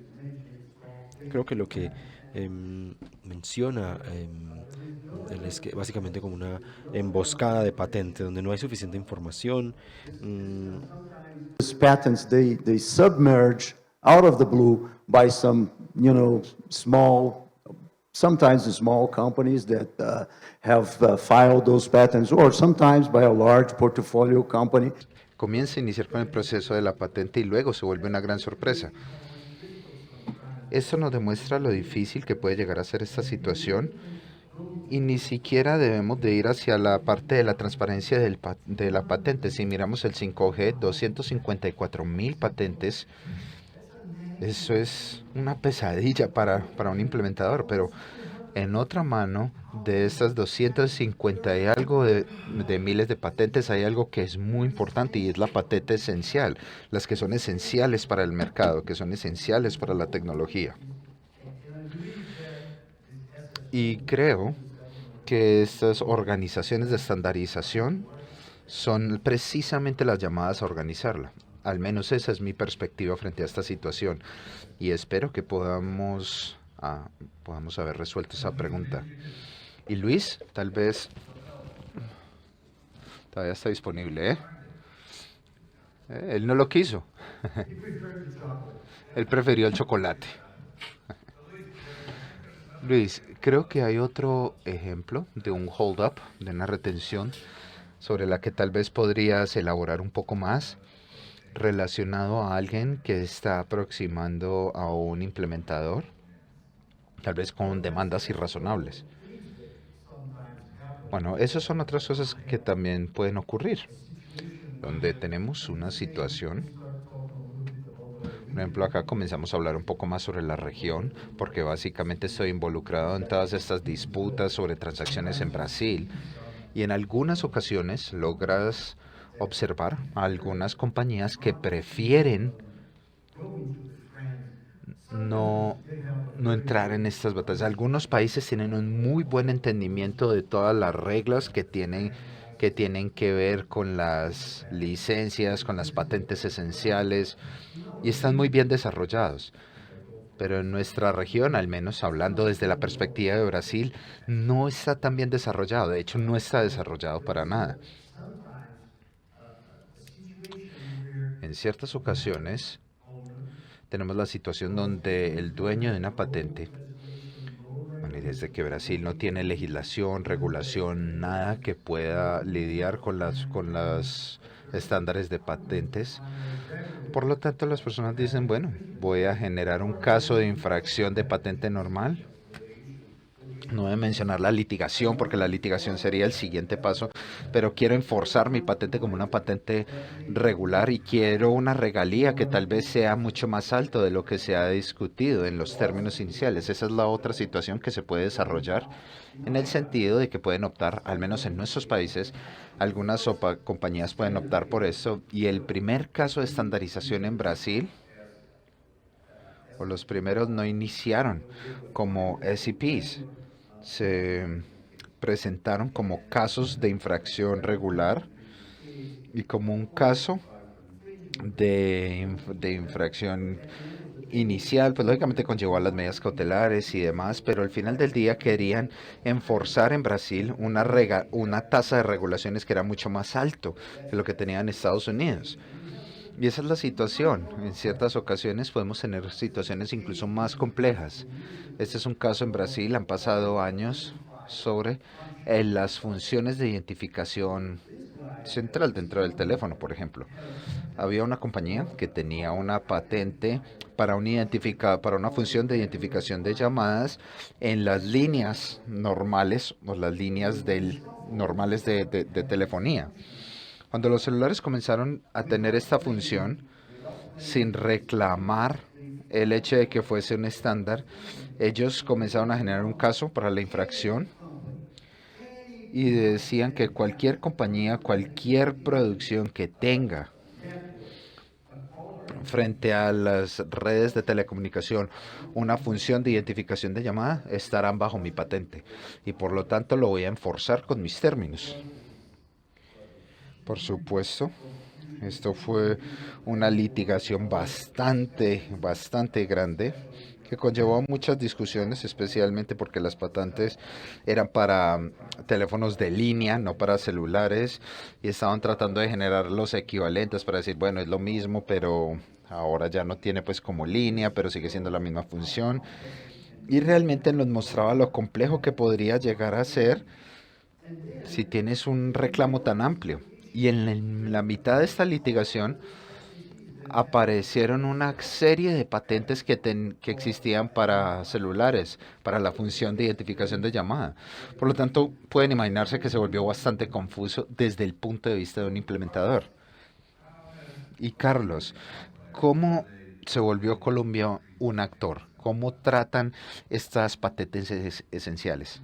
creo que lo que menciona él es que básicamente como una emboscada de patente donde no hay suficiente información. These patents, they submerge out of the blue by some, sometimes small companies that have filed those patents, or sometimes by a large portfolio company. Comienza a iniciar con el proceso de la patente y luego se vuelve una gran sorpresa. Esto nos demuestra lo difícil que puede llegar a ser esta situación y ni siquiera debemos de ir hacia la parte de la transparencia de la patente. Si miramos el 5G, 254,000 patentes, eso es una pesadilla para un implementador, pero En otra mano, de estas 250 y algo de miles de patentes, hay algo que es muy importante y es la patente esencial, las que son esenciales para el mercado, que son esenciales para la tecnología. Y creo que estas organizaciones de estandarización son precisamente las llamadas a organizarla. Al menos esa es mi perspectiva frente a esta situación. Y espero que podamos haber resuelto esa pregunta. Y Luis, tal vez todavía está disponible, ¿eh? Él no lo quiso. Él prefirió el chocolate. Luis, creo que hay otro ejemplo de un hold up, de una retención, sobre la que tal vez podrías elaborar un poco más, relacionado a alguien que está aproximando a un implementador, tal vez con demandas irrazonables. Bueno, esas son otras cosas que también pueden ocurrir, donde tenemos una situación. Por ejemplo, acá comenzamos a hablar un poco más sobre la región, porque básicamente estoy involucrado en todas estas disputas sobre transacciones en Brasil, y en algunas ocasiones logras observar a algunas compañías que prefieren no entrar en estas batallas. Algunos países tienen un muy buen entendimiento de todas las reglas que tienen que ver con las licencias, con las patentes esenciales, y están muy bien desarrollados. Pero en nuestra región, al menos hablando desde la perspectiva de Brasil, no está tan bien desarrollado. De hecho, no está desarrollado para nada. En ciertas ocasiones tenemos la situación donde el dueño de una patente, bueno, y desde que Brasil no tiene legislación, regulación, nada que pueda lidiar con las estándares de patentes, por lo tanto las personas dicen, bueno, voy a generar un caso de infracción de patente normal. No voy a mencionar la litigación porque la litigación sería el siguiente paso, pero quiero enforzar mi patente como una patente regular y quiero una regalía que tal vez sea mucho más alto de lo que se ha discutido en los términos iniciales. Esa es la otra situación que se puede desarrollar en el sentido de que pueden optar, al menos en nuestros países, algunas compañías pueden optar por eso. Y el primer caso de estandarización en Brasil, o los primeros, no iniciaron como SEPs. Se presentaron como casos de infracción regular y como un caso de infracción inicial, pues lógicamente conllevó a las medidas cautelares y demás, pero al final del día querían enforzar en Brasil una tasa de regulaciones que era mucho más alto que lo que tenían en Estados Unidos. Y esa es la situación. En ciertas ocasiones podemos tener situaciones incluso más complejas. Este es un caso en Brasil, han pasado años sobre las funciones de identificación central dentro del teléfono, por ejemplo. Había una compañía que tenía una patente para una función de identificación de llamadas en las líneas normales o las líneas normales de telefonía. Cuando los celulares comenzaron a tener esta función, sin reclamar el hecho de que fuese un estándar, ellos comenzaron a generar un caso para la infracción y decían que cualquier compañía, cualquier producción que tenga frente a las redes de telecomunicación una función de identificación de llamada, estarán bajo mi patente y por lo tanto lo voy a enforzar con mis términos. Por supuesto, esto fue una litigación bastante grande que conllevó muchas discusiones, especialmente porque las patentes eran para teléfonos de línea, no para celulares, y estaban tratando de generar los equivalentes para decir, bueno, es lo mismo, pero ahora ya no tiene pues como línea, pero sigue siendo la misma función. Y realmente nos mostraba lo complejo que podría llegar a ser si tienes un reclamo tan amplio. Y en la mitad de esta litigación aparecieron una serie de patentes que existían para celulares, para la función de identificación de llamada. Por lo tanto, pueden imaginarse que se volvió bastante confuso desde el punto de vista de un implementador. Y Carlos, ¿cómo se volvió Colombia un actor? cómo tratan estas patentes esenciales.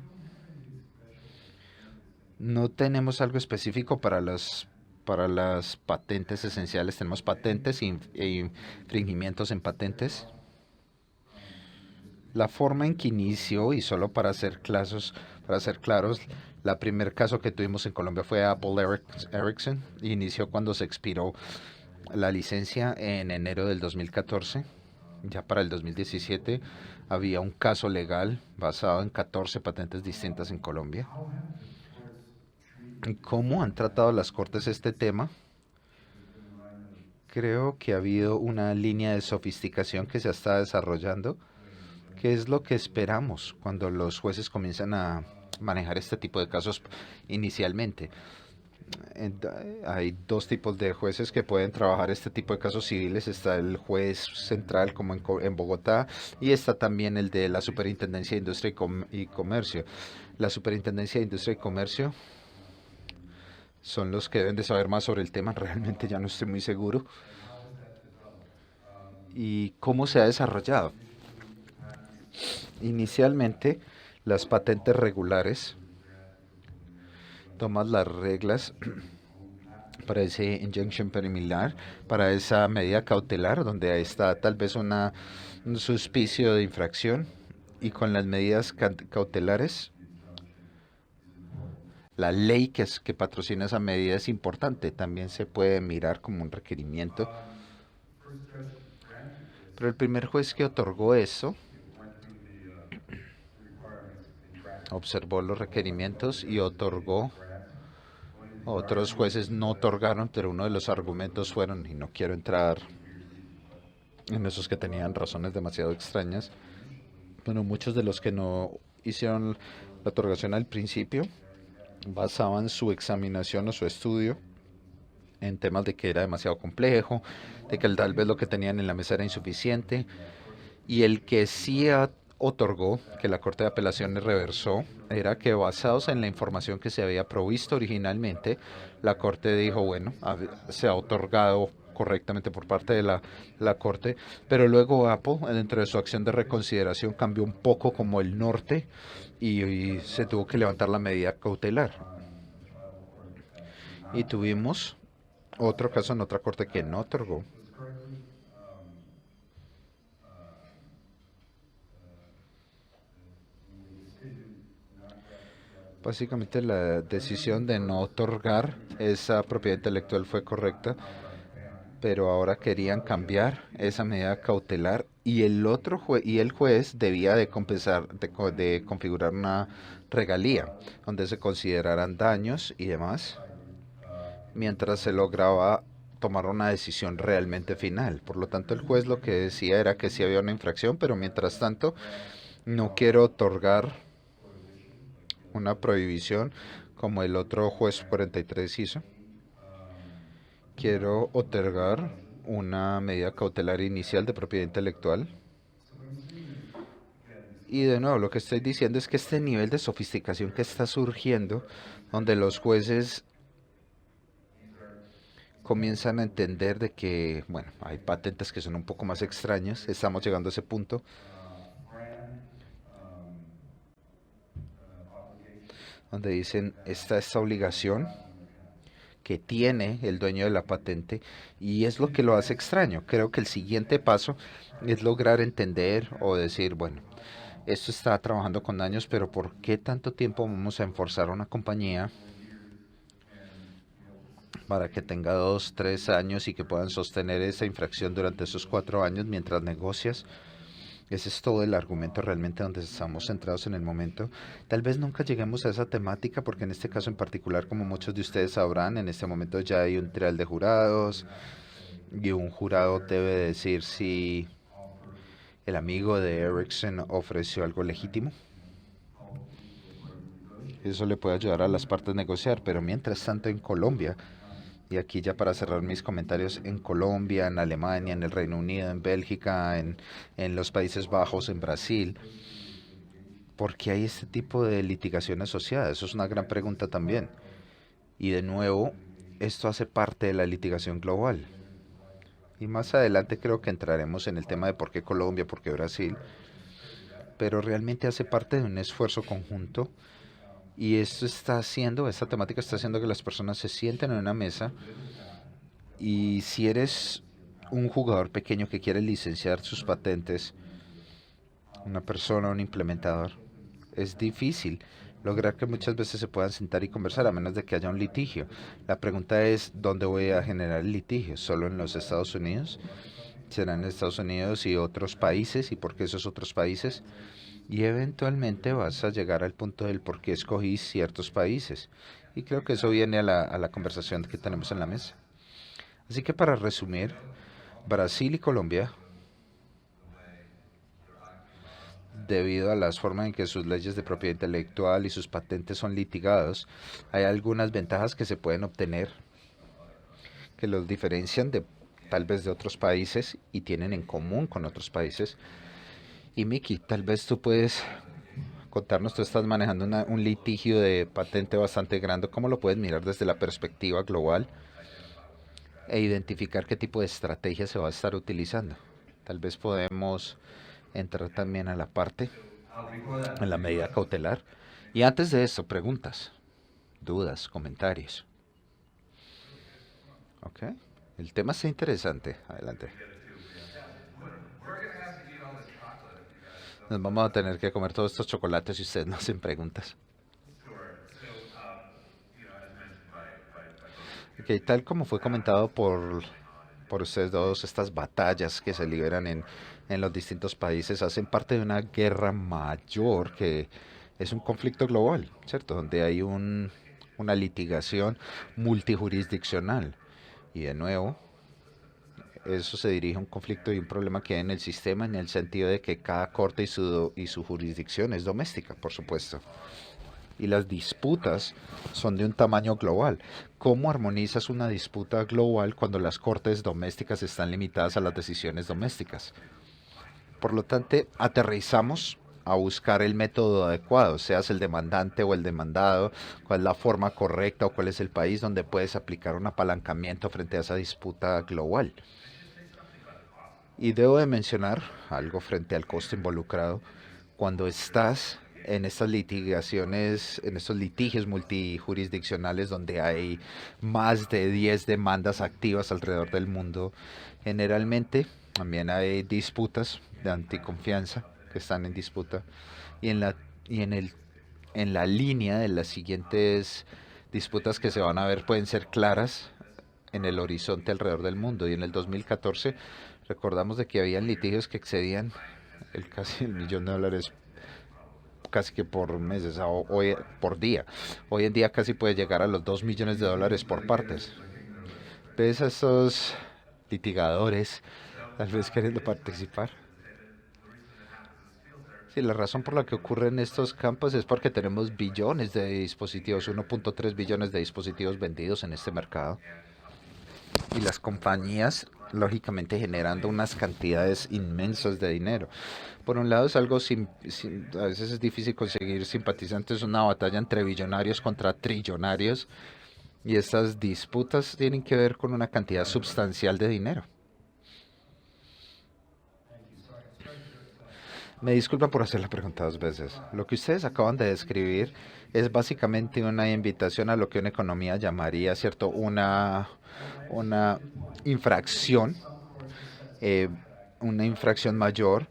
No tenemos algo específico para las patentes esenciales. Tenemos patentes e infringimientos en patentes. La forma en que inició, y solo para ser claros, la primer caso que tuvimos en Colombia fue Apple Ericsson. Inició cuando se expiró la licencia en enero del 2014. Ya para el 2017 había un caso legal basado en 14 patentes distintas en Colombia. ¿Y cómo han tratado las cortes este tema? Creo que ha habido una línea de sofisticación que se está desarrollando, que es lo que esperamos cuando los jueces comienzan a manejar este tipo de casos inicialmente. Hay dos tipos de jueces que pueden trabajar este tipo de casos civiles. Está el juez central como en Bogotá, y está también el de la Superintendencia de Industria y Comercio. La Superintendencia de Industria y Comercio son los que deben de saber más sobre el tema. Realmente ya no estoy muy seguro. ¿Y cómo se ha desarrollado? Inicialmente, las patentes regulares toman las reglas para ese injunction preliminar, para esa medida cautelar, donde está tal vez un suspicio de infracción, y con las medidas cautelares, la ley que patrocina esa medida es importante. También se puede mirar como un requerimiento. Pero el primer juez que otorgó eso observó los requerimientos y otorgó. Otros jueces no otorgaron, pero uno de los argumentos fueron, y no quiero entrar en esos que tenían razones demasiado extrañas, bueno, muchos de los que no hicieron la otorgación al principio basaban su examinación o su estudio en temas de que era demasiado complejo, de que tal vez lo que tenían en la mesa era insuficiente, y el que sí otorgó, que la Corte de Apelaciones reversó, era que basados en la información que se había provisto originalmente, la Corte dijo, bueno, se ha otorgado correctamente por parte de la Corte, pero luego Apple, dentro de su acción de reconsideración, cambió un poco como el norte y se tuvo que levantar la medida cautelar. Y tuvimos otro caso en otra Corte que no otorgó. Básicamente la decisión de no otorgar esa propiedad intelectual fue correcta, pero ahora querían cambiar esa medida cautelar, y el juez debía de compensar, de configurar una regalía donde se consideraran daños y demás, mientras se lograba tomar una decisión realmente final. Por lo tanto, el juez lo que decía era que sí había una infracción, pero mientras tanto no quiero otorgar una prohibición como el otro juez 43 hizo. Quiero otorgar una medida cautelar inicial de propiedad intelectual. Y de nuevo, lo que estoy diciendo es que este nivel de sofisticación que está surgiendo, donde los jueces comienzan a entender de que, bueno, hay patentes que son un poco más extrañas, estamos llegando a ese punto, donde dicen, esta obligación que tiene el dueño de la patente, y es lo que lo hace extraño. Creo que el siguiente paso es lograr entender o decir, bueno, esto está trabajando con daños, pero ¿por qué tanto tiempo vamos a enforzar a una compañía para que tenga 2, 3 años y que puedan sostener esa infracción durante esos 4 años mientras negocias? Ese es todo el argumento realmente donde estamos centrados en el momento. Tal vez nunca lleguemos a esa temática, porque en este caso en particular, como muchos de ustedes sabrán, en este momento ya hay un trial de jurados, y un jurado debe decir si el amigo de Ericsson ofreció algo legítimo. Eso le puede ayudar a las partes a negociar, pero mientras tanto en Colombia, y aquí ya para cerrar mis comentarios, en Colombia, en Alemania, en el Reino Unido, en Bélgica, en los Países Bajos, en Brasil, ¿por qué hay este tipo de litigación asociada? Eso es una gran pregunta también. Y de nuevo, esto hace parte de la litigación global. Y más adelante creo que entraremos en el tema de por qué Colombia, por qué Brasil. pero realmente hace parte de un esfuerzo conjunto y esta temática está haciendo que las personas se sienten en una mesa y si eres un jugador pequeño que quiere licenciar sus patentes, una persona, un implementador, es difícil lograr que muchas veces se puedan sentar y conversar a menos de que haya un litigio. La pregunta es, ¿dónde voy a generar el litigio? ¿Solo en los Estados Unidos? ¿Será en Estados Unidos y otros países? ¿Y por qué esos otros países? Y eventualmente vas a llegar al punto del por qué escogí ciertos países. Y creo que eso viene a la conversación que tenemos en la mesa. Así que para resumir, Brasil y Colombia, debido a las formas en que sus leyes de propiedad intelectual y sus patentes son litigados, hay algunas ventajas que se pueden obtener que los diferencian de tal vez de otros países y tienen en común con otros países. Y Miki, tal vez tú puedes contarnos, tú estás manejando un litigio de patente bastante grande, ¿cómo lo puedes mirar desde la perspectiva global e identificar qué tipo de estrategia se va a estar utilizando? Tal vez podemos entrar también a la parte, en la medida cautelar. Y antes de eso, preguntas, dudas, comentarios. Ok, el tema está interesante. Adelante. Nos vamos a tener que comer todos estos chocolates si ustedes no hacen preguntas. Ok, tal como fue comentado por ustedes dos, estas batallas que se liberan en los distintos países hacen parte de una guerra mayor que es un conflicto global, ¿cierto? Donde hay una litigación multijurisdiccional. Y de nuevo, eso se dirige a un conflicto y un problema que hay en el sistema en el sentido de que cada corte y su jurisdicción es doméstica, por supuesto. Y las disputas son de un tamaño global. ¿Cómo armonizas una disputa global cuando las cortes domésticas están limitadas a las decisiones domésticas? Por lo tanto, aterrizamos a buscar el método adecuado, seas el demandante o el demandado, cuál es la forma correcta o cuál es el país donde puedes aplicar un apalancamiento frente a esa disputa global. Y debo de mencionar algo frente al costo involucrado. Cuando estás en estas litigaciones, en estos litigios multijurisdiccionales donde hay más de 10 demandas activas alrededor del mundo, generalmente también hay disputas de anticonfianza que están en disputa y en la línea de las siguientes disputas que se van a ver pueden ser claras en el horizonte alrededor del mundo. Y en el 2014 recordamos de que habían litigios que excedían casi el $1.000.000 casi que por meses, hoy, por día. Hoy en día casi puede llegar a los $2 millones por partes. ¿Ves a estos litigadores tal vez queriendo participar? Sí, la razón por la que ocurren estos campos es porque tenemos billones de dispositivos, 1.3 billones de dispositivos vendidos en este mercado. Y las compañías, lógicamente, generando unas cantidades inmensas de dinero. Por un lado es algo, a veces es difícil conseguir simpatizantes, una batalla entre billonarios contra trillonarios. Y estas disputas tienen que ver con una cantidad sustancial de dinero. Me disculpan por hacer la pregunta 2 veces. Lo que ustedes acaban de describir es básicamente una invitación a lo que una economía llamaría, ¿cierto? Una infracción, una infracción mayor.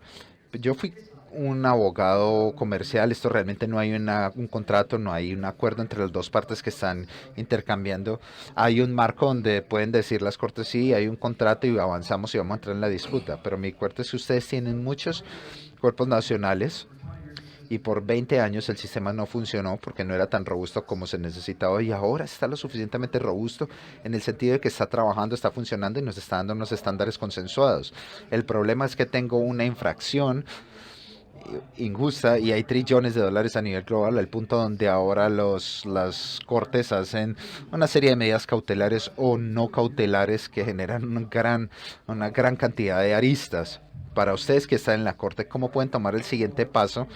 Yo fui un abogado comercial, esto realmente no hay un contrato, no hay un acuerdo entre las dos partes que están intercambiando. Hay un marco donde pueden decir las cortes, sí, hay un contrato y avanzamos y vamos a entrar en la disputa. Pero mi cuarto es que ustedes tienen muchos cuerpos nacionales y por 20 años el sistema no funcionó porque no era tan robusto como se necesitaba y ahora está lo suficientemente robusto en el sentido de que está trabajando, está funcionando y nos está dando unos estándares consensuados. El problema es que tengo una infracción injusta y hay trillones de dólares a nivel global al punto donde ahora las cortes hacen una serie de medidas cautelares o no cautelares que generan una gran cantidad de aristas. Para ustedes que están en la corte, ¿cómo pueden tomar el siguiente paso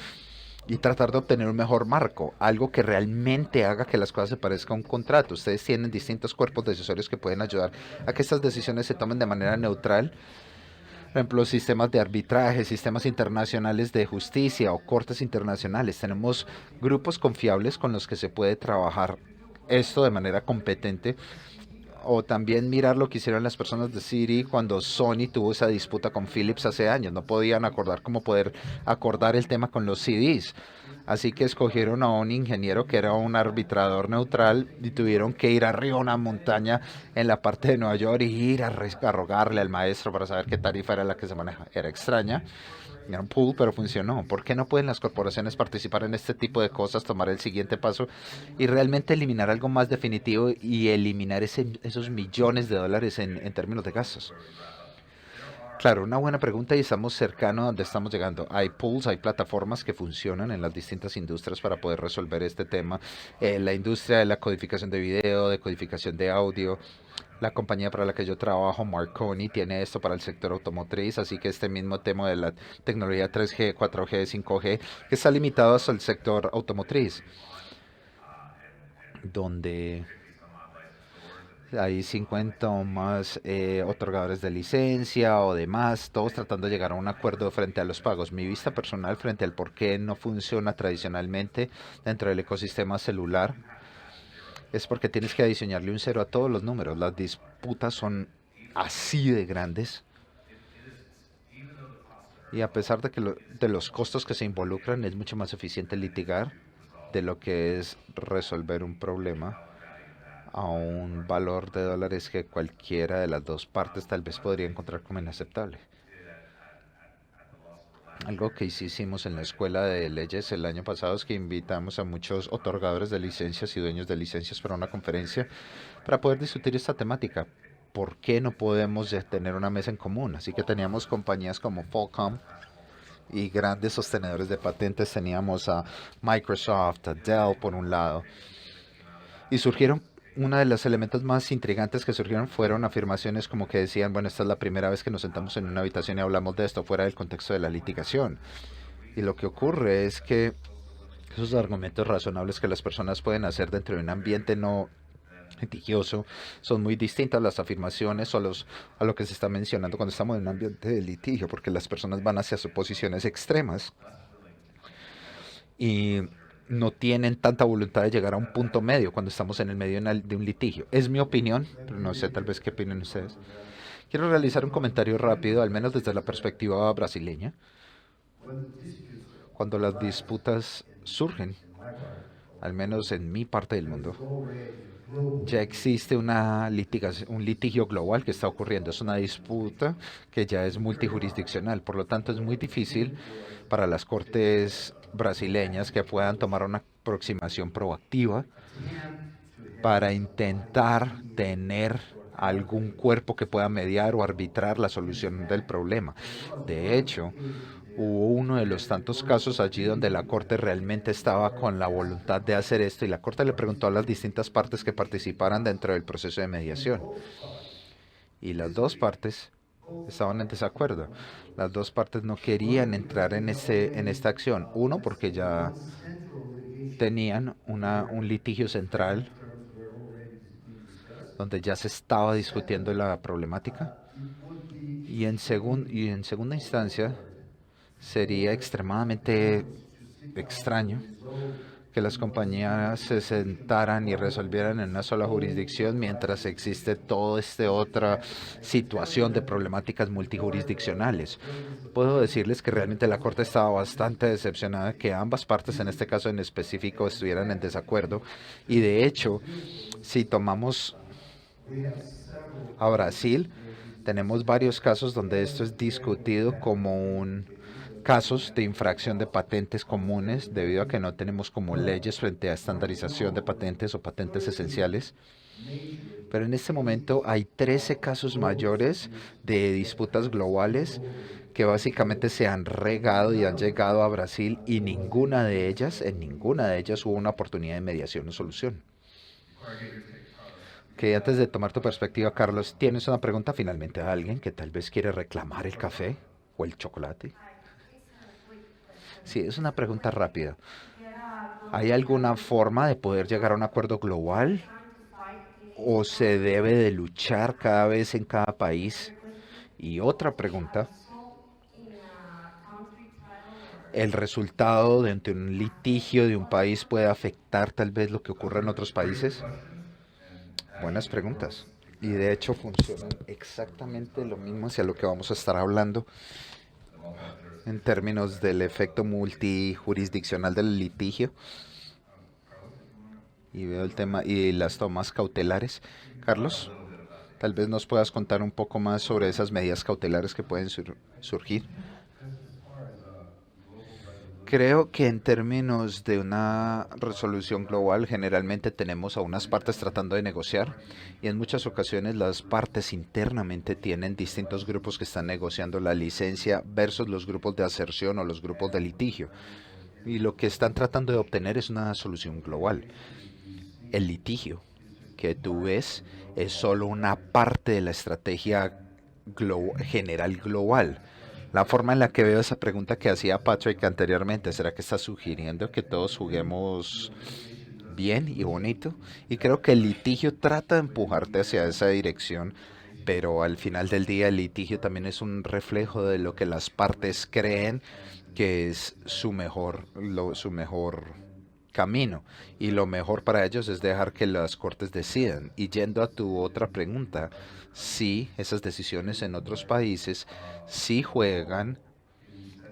y tratar de obtener un mejor marco? Algo que realmente haga que las cosas se parezcan a un contrato. Ustedes tienen distintos cuerpos decisorios que pueden ayudar a que estas decisiones se tomen de manera neutral, Por ejemplo, sistemas de arbitraje, sistemas internacionales de justicia o cortes internacionales. Tenemos grupos confiables con los que se puede trabajar esto de manera competente. O también mirar lo que hicieron las personas de Citi cuando Sony tuvo esa disputa con Philips hace años. No podían acordar cómo poder acordar el tema con los CDs. Así que escogieron a un ingeniero que era un arbitrador neutral y tuvieron que ir arriba a una montaña en la parte de Nueva York y ir a rogarle al maestro para saber qué tarifa era la que se maneja. Era extraña. Era un pool, pero funcionó. ¿Por qué no pueden las corporaciones participar en este tipo de cosas, tomar el siguiente paso y realmente eliminar algo más definitivo y eliminar esos millones de dólares en términos de gastos? Claro, una buena pregunta y estamos cercanos a donde estamos llegando. Hay pools, hay plataformas que funcionan en las distintas industrias para poder resolver este tema. La industria de la codificación de video, de codificación de audio. La compañía para la que yo trabajo, Marconi, tiene esto para el sector automotriz, así que este mismo tema de la tecnología 3G, 4G, 5G, que está limitado hasta el sector automotriz, donde hay 50 o más otorgadores de licencia o demás, todos tratando de llegar a un acuerdo frente a los pagos. Mi vista personal frente al por qué no funciona tradicionalmente dentro del ecosistema celular es porque tienes que adicionarle un cero a todos los números. Las disputas son así de grandes. Y a pesar de los costos que se involucran, es mucho más eficiente litigar de lo que es resolver un problema a un valor de dólares que cualquiera de las dos partes tal vez podría encontrar como inaceptable. Algo que sí hicimos en la escuela de leyes el año pasado es que invitamos a muchos otorgadores de licencias y dueños de licencias para una conferencia para poder discutir esta temática. ¿Por qué no podemos tener una mesa en común? Así que teníamos compañías como Qualcomm y grandes sostenedores de patentes. Teníamos a Microsoft, a Dell por un lado. Y surgieron, uno de los elementos más intrigantes que surgieron fueron afirmaciones como que decían, bueno, esta es la primera vez que nos sentamos en una habitación y hablamos de esto fuera del contexto de la litigación. Y lo que ocurre es que esos argumentos razonables que las personas pueden hacer dentro de un ambiente no litigioso son muy distintas a las afirmaciones o a lo que se está mencionando cuando estamos en un ambiente de litigio, porque las personas van hacia suposiciones extremas y no tienen tanta voluntad de llegar a un punto medio cuando estamos en el medio de un litigio. Es mi opinión, pero no sé tal vez qué opinan ustedes. Quiero realizar un comentario rápido, al menos desde la perspectiva brasileña. Cuando las disputas surgen, al menos en mi parte del mundo, ya existe un litigio global que está ocurriendo. Es una disputa que ya es multijurisdiccional. Por lo tanto, es muy difícil para las cortes brasileñas que puedan tomar una aproximación proactiva para intentar tener algún cuerpo que pueda mediar o arbitrar la solución del problema. De hecho, hubo uno de los tantos casos allí donde la Corte realmente estaba con la voluntad de hacer esto y la Corte le preguntó a las distintas partes que participaran dentro del proceso de mediación. Y las dos partes estaban en desacuerdo. Las dos partes no querían entrar en esta acción. Uno, porque ya tenían un litigio central donde ya se estaba discutiendo la problemática. Y en segunda instancia, sería extremadamente extraño que las compañías se sentaran y resolvieran en una sola jurisdicción mientras existe toda esta otra situación de problemáticas multijurisdiccionales. Puedo decirles que realmente la Corte estaba bastante decepcionada que ambas partes, en este caso en específico, estuvieran en desacuerdo. Y de hecho, si tomamos a Brasil, tenemos varios casos donde esto es discutido como casos de infracción de patentes comunes debido a que no tenemos como leyes frente a estandarización de patentes o patentes esenciales. Pero en este momento hay 13 casos mayores de disputas globales que básicamente se han regado y han llegado a Brasil y en ninguna de ellas hubo una oportunidad de mediación o solución. Que antes de tomar tu perspectiva, Carlos, ¿tienes una pregunta finalmente a alguien que tal vez quiere reclamar el café o el chocolate? Sí, es una pregunta rápida. ¿Hay alguna forma de poder llegar a un acuerdo global? ¿O se debe de luchar cada vez en cada país? Y otra pregunta, el resultado de ante un litigio de un país puede afectar tal vez lo que ocurre en otros países? Buenas preguntas. Y de hecho funcionan exactamente lo mismo hacia lo que vamos a estar hablando en términos del efecto multijurisdiccional del litigio. Y veo el tema y las tomas cautelares. Carlos, tal vez nos puedas contar un poco más sobre esas medidas cautelares que pueden surgir. Creo que en términos de una resolución global, generalmente tenemos a unas partes tratando de negociar y en muchas ocasiones las partes internamente tienen distintos grupos que están negociando la licencia versus los grupos de aserción o los grupos de litigio. Y lo que están tratando de obtener es una solución global. El litigio que tú ves es solo una parte de la estrategia general global. La forma en la que veo esa pregunta que hacía Patrick anteriormente, ¿será que está sugiriendo que todos juguemos bien y bonito? Y creo que el litigio trata de empujarte hacia esa dirección, pero al final del día el litigio también es un reflejo de lo que las partes creen que es su mejor camino. Y lo mejor para ellos es dejar que las cortes decidan. Y yendo a tu otra pregunta, sí, esas decisiones en otros países sí juegan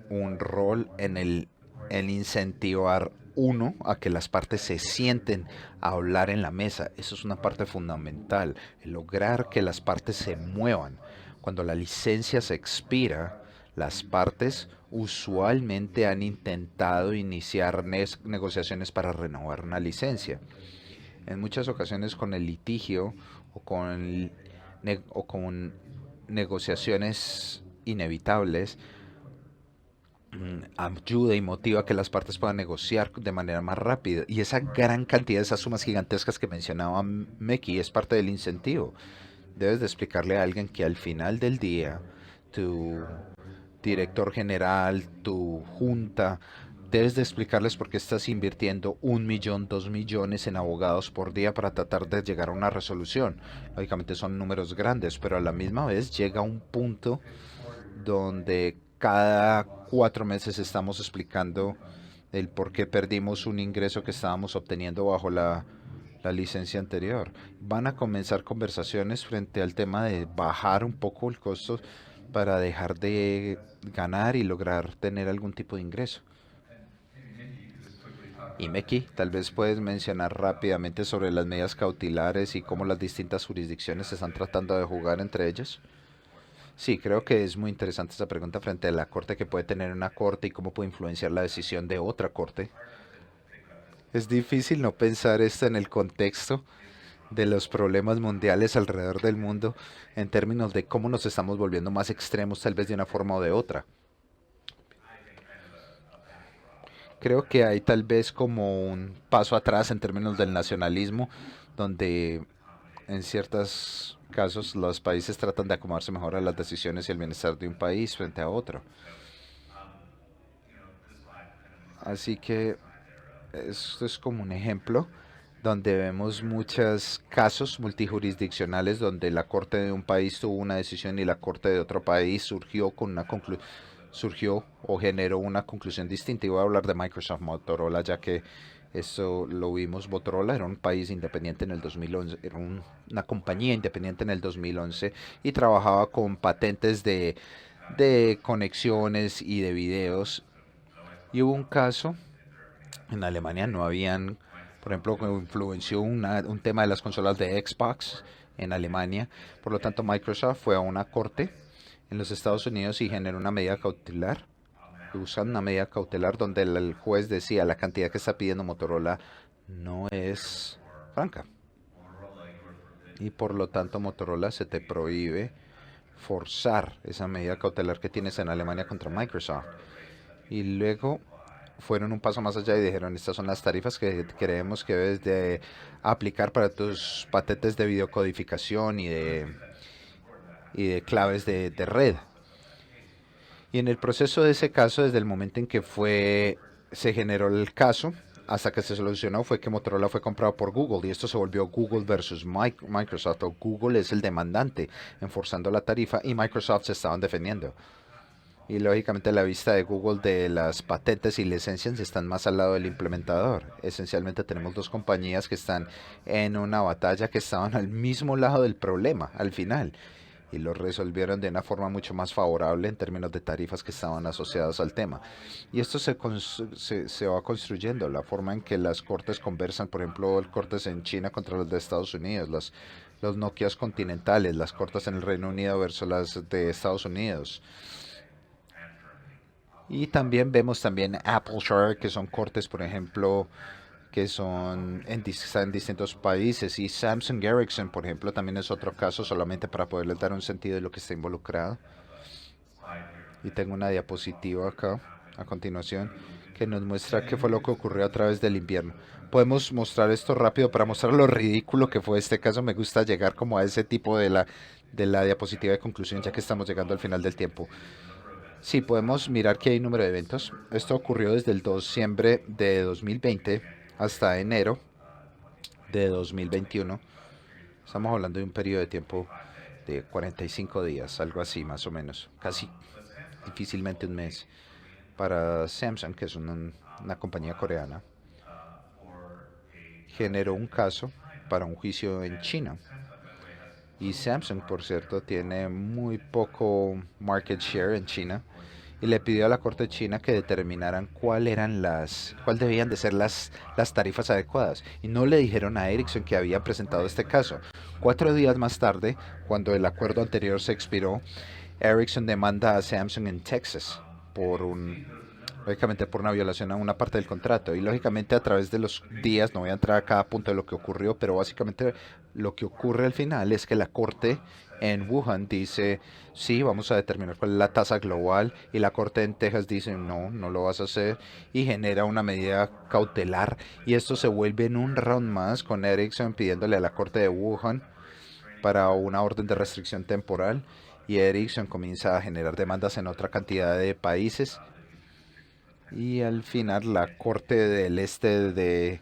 un rol en incentivar a que las partes se sienten a hablar en la mesa. Eso es una parte fundamental, el lograr que las partes se muevan. Cuando la licencia se expira, las partes usualmente han intentado iniciar negociaciones para renovar una licencia. En muchas ocasiones con el litigio o con negociaciones inevitables, ayuda y motiva a que las partes puedan negociar de manera más rápida. Y esa gran cantidad de esas sumas gigantescas que mencionaba Meki es parte del incentivo. Debes de explicarle a alguien que al final del día tu director general, tu junta, debes de explicarles por qué estás invirtiendo 1 millón, 2 millones en abogados por día para tratar de llegar a una resolución. Lógicamente son números grandes, pero a la misma vez llega un punto donde cada 4 meses estamos explicando el por qué perdimos un ingreso que estábamos obteniendo bajo la licencia anterior. Van a comenzar conversaciones frente al tema de bajar un poco el costo para dejar de ganar y lograr tener algún tipo de ingreso. Y Meki, tal vez puedes mencionar rápidamente sobre las medidas cautelares y cómo las distintas jurisdicciones están tratando de jugar entre ellas. Sí, creo que es muy interesante esa pregunta frente a la corte que puede tener una corte y cómo puede influenciar la decisión de otra corte. Es difícil no pensar esto en el contexto de los problemas mundiales alrededor del mundo en términos de cómo nos estamos volviendo más extremos tal vez de una forma o de otra. Creo que hay tal vez como un paso atrás en términos del nacionalismo, donde en ciertos casos los países tratan de acomodarse mejor a las decisiones y el bienestar de un país frente a otro. Así que esto es como un ejemplo donde vemos muchos casos multijurisdiccionales donde la corte de un país tuvo una decisión y la corte de otro país surgió o generó una conclusión distinta. Y voy a hablar de Microsoft Motorola, ya que eso lo vimos. Motorola era un país independiente en el 2011, era una compañía independiente en el 2011 y trabajaba con patentes de conexiones y de videos. Y hubo un caso en Alemania, no habían, por ejemplo, que influenció un tema de las consolas de Xbox en Alemania. Por lo tanto, Microsoft fue a una corte en los Estados Unidos y generó una medida cautelar. Usan una medida cautelar donde el juez decía la cantidad que está pidiendo Motorola no es franca. Y por lo tanto, Motorola se te prohíbe forzar esa medida cautelar que tienes en Alemania contra Microsoft. Y luego fueron un paso más allá y dijeron, estas son las tarifas que creemos que debes de aplicar para tus patentes de videocodificación y de claves de red. Y en el proceso de ese caso, desde el momento en que se generó el caso hasta que se solucionó, fue que Motorola fue comprado por Google y esto se volvió Google versus Microsoft. O Google es el demandante enforzando la tarifa y Microsoft se estaban defendiendo. Y lógicamente la vista de Google de las patentes y licencias están más al lado del implementador. Esencialmente tenemos dos compañías que están en una batalla que estaban al mismo lado del problema al final y lo resolvieron de una forma mucho más favorable en términos de tarifas que estaban asociadas al tema. Y esto se va construyendo, la forma en que las cortes conversan, por ejemplo, el cortes en China contra los de Estados Unidos, los Nokias continentales, las cortes en el Reino Unido versus las de Estados Unidos. Y también vemos también Apple Share, que son cortes, por ejemplo, que están en distintos países. Y Samsung Ericsson, por ejemplo, también es otro caso, solamente para poderles dar un sentido de lo que está involucrado. Y tengo una diapositiva acá, a continuación, que nos muestra qué fue lo que ocurrió a través del invierno. Podemos mostrar esto rápido para mostrar lo ridículo que fue este caso. Me gusta llegar como a ese tipo de la diapositiva de conclusión, ya que estamos llegando al final del tiempo. Sí, podemos mirar que hay número de eventos. Esto ocurrió desde el diciembre de 2020 hasta enero de 2021. Estamos hablando de un periodo de tiempo de 45 días, algo así más o menos. Casi difícilmente un mes. Para Samsung, que es una compañía coreana, generó un caso para un juicio en China. Y Samsung, por cierto, tiene muy poco market share en China y le pidió a la Corte China que determinaran cuál debían de ser las tarifas adecuadas. Y no le dijeron a Ericsson que había presentado este caso. 4 días más tarde, cuando el acuerdo anterior se expiró, Ericsson demanda a Samsung en Texas lógicamente por una violación a una parte del contrato. Y lógicamente a través de los días, no voy a entrar a cada punto de lo que ocurrió, pero básicamente lo que ocurre al final es que la corte en Wuhan dice, sí, vamos a determinar cuál es la tasa global, y la corte en Texas dice, no, no lo vas a hacer, y genera una medida cautelar. Y esto se vuelve en un round más con Ericsson pidiéndole a la corte de Wuhan para una orden de restricción temporal, y Ericsson comienza a generar demandas en otra cantidad de países. Y al final la Corte del Este de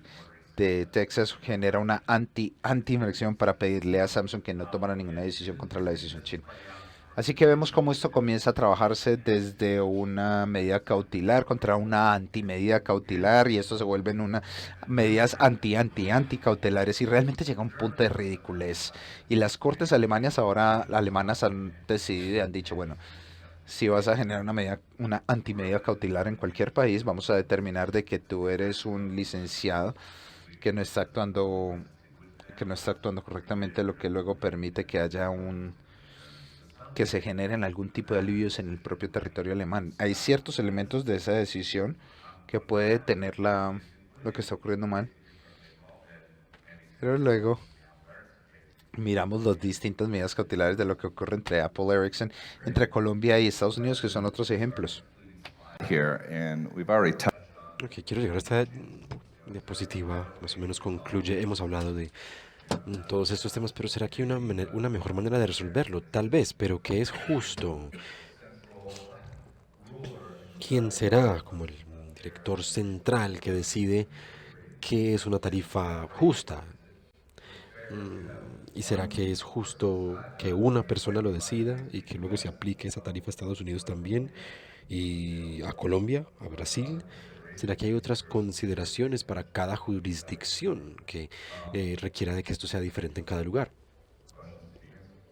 Texas genera una anti-infracción para pedirle a Samsung que no tomara ninguna decisión contra la decisión china. Así que vemos cómo esto comienza a trabajarse desde una medida cautelar contra una anti-medida cautelar, y esto se vuelven unas medidas anti-cautelares, y realmente llega a un punto de ridiculez. Y las cortes alemanas han decidido y han dicho, bueno, si vas a generar una antimedida cautelar en cualquier país, vamos a determinar de que tú eres un licenciado que no está actuando correctamente, lo que luego permite que que se generen algún tipo de alivios en el propio territorio alemán. Hay ciertos elementos de esa decisión que puede tener lo que está ocurriendo mal, pero luego miramos las distintas medidas cautelares de lo que ocurre entre Apple, Ericsson, entre Colombia y Estados Unidos, que son otros ejemplos. Ok, quiero llegar a esta diapositiva, más o menos concluye, hemos hablado de todos estos temas, pero ¿será que hay una mejor manera de resolverlo? Tal vez, pero ¿qué es justo? ¿Quién será como el director central que decide qué es una tarifa justa? ¿Y será que es justo que una persona lo decida y que luego se aplique esa tarifa a Estados Unidos también, y a Colombia, a Brasil? ¿Será que hay otras consideraciones para cada jurisdicción que requiera de que esto sea diferente en cada lugar?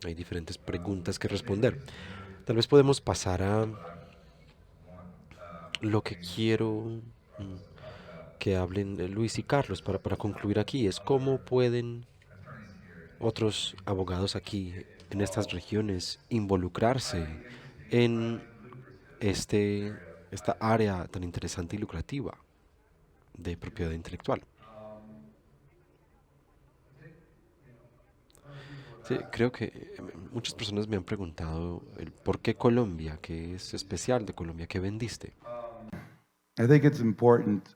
Hay diferentes preguntas que responder. Tal vez podemos pasar a lo que quiero que hablen Luis y Carlos para concluir aquí. Es cómo pueden otros abogados aquí en estas regiones involucrarse en esta área tan interesante y lucrativa de propiedad intelectual. Sí, creo que muchas personas me han preguntado el por qué Colombia, qué es especial de Colombia, qué vendiste. I think it's important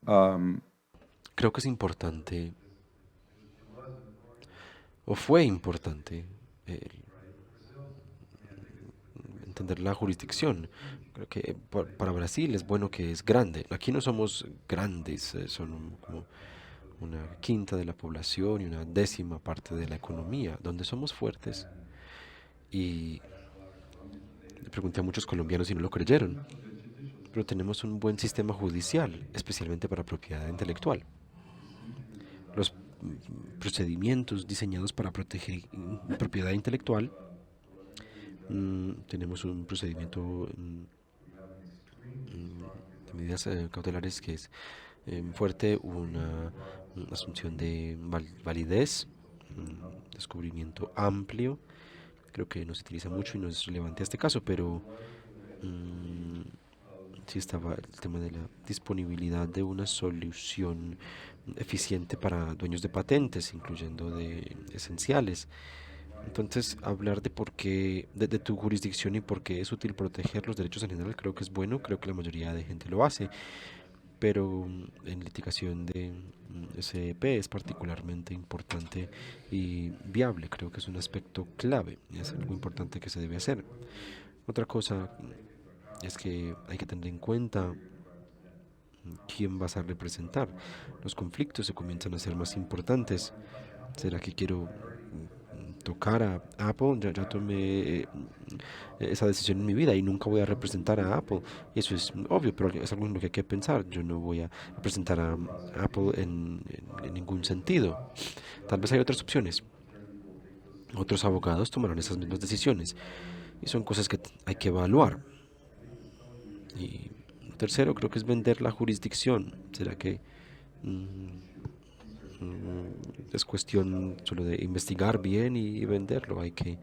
Creo que es importante, o fue importante, entender la jurisdicción. Creo que para Brasil es bueno que es grande. Aquí no somos grandes, son como una quinta de la población y una décima parte de la economía. Donde somos fuertes y Le pregunté a muchos colombianos y no lo creyeron. Pero tenemos un buen sistema judicial, especialmente para propiedad intelectual. Los procedimientos diseñados para proteger propiedad intelectual, tenemos un procedimiento de medidas cautelares que es fuerte, una asunción de validez, un descubrimiento amplio. Creo que no se utiliza mucho y no es relevante a este caso, pero sí estaba el tema de la disponibilidad de una solución eficiente para dueños de patentes, incluyendo de esenciales. Entonces, hablar de por qué, de tu jurisdicción y por qué es útil proteger los derechos en general, creo que es bueno, creo que la mayoría de gente lo hace, pero en litigación de SEP es particularmente importante y viable, creo que es un aspecto clave, es algo importante que se debe hacer. Otra cosa es que hay que tener en cuenta quién vas a representar. Los conflictos se comienzan a ser más importantes. ¿Será que quiero tocar a Apple? Ya tomé esa decisión en mi vida y nunca voy a representar a Apple. Y eso es obvio, pero es algo en lo que hay que pensar. Yo no voy a representar a Apple en ningún sentido. Tal vez hay otras opciones. Otros abogados tomarán esas mismas decisiones. Y son cosas que hay que evaluar. Y tercero, creo que es vender la jurisdicción. ¿Será que es cuestión solo de investigar bien y venderlo? Hay que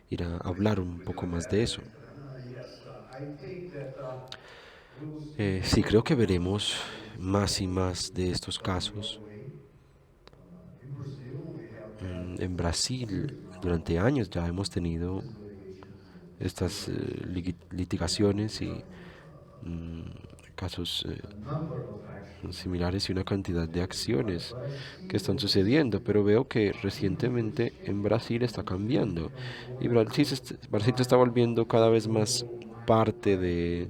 ir a hablar un poco más de eso. Sí, creo que veremos más y más de estos casos. En Brasil, durante años ya hemos tenido estas litigaciones y casos similares y una cantidad de acciones que están sucediendo, pero veo que recientemente en Brasil está cambiando y Brasil se está volviendo cada vez más parte de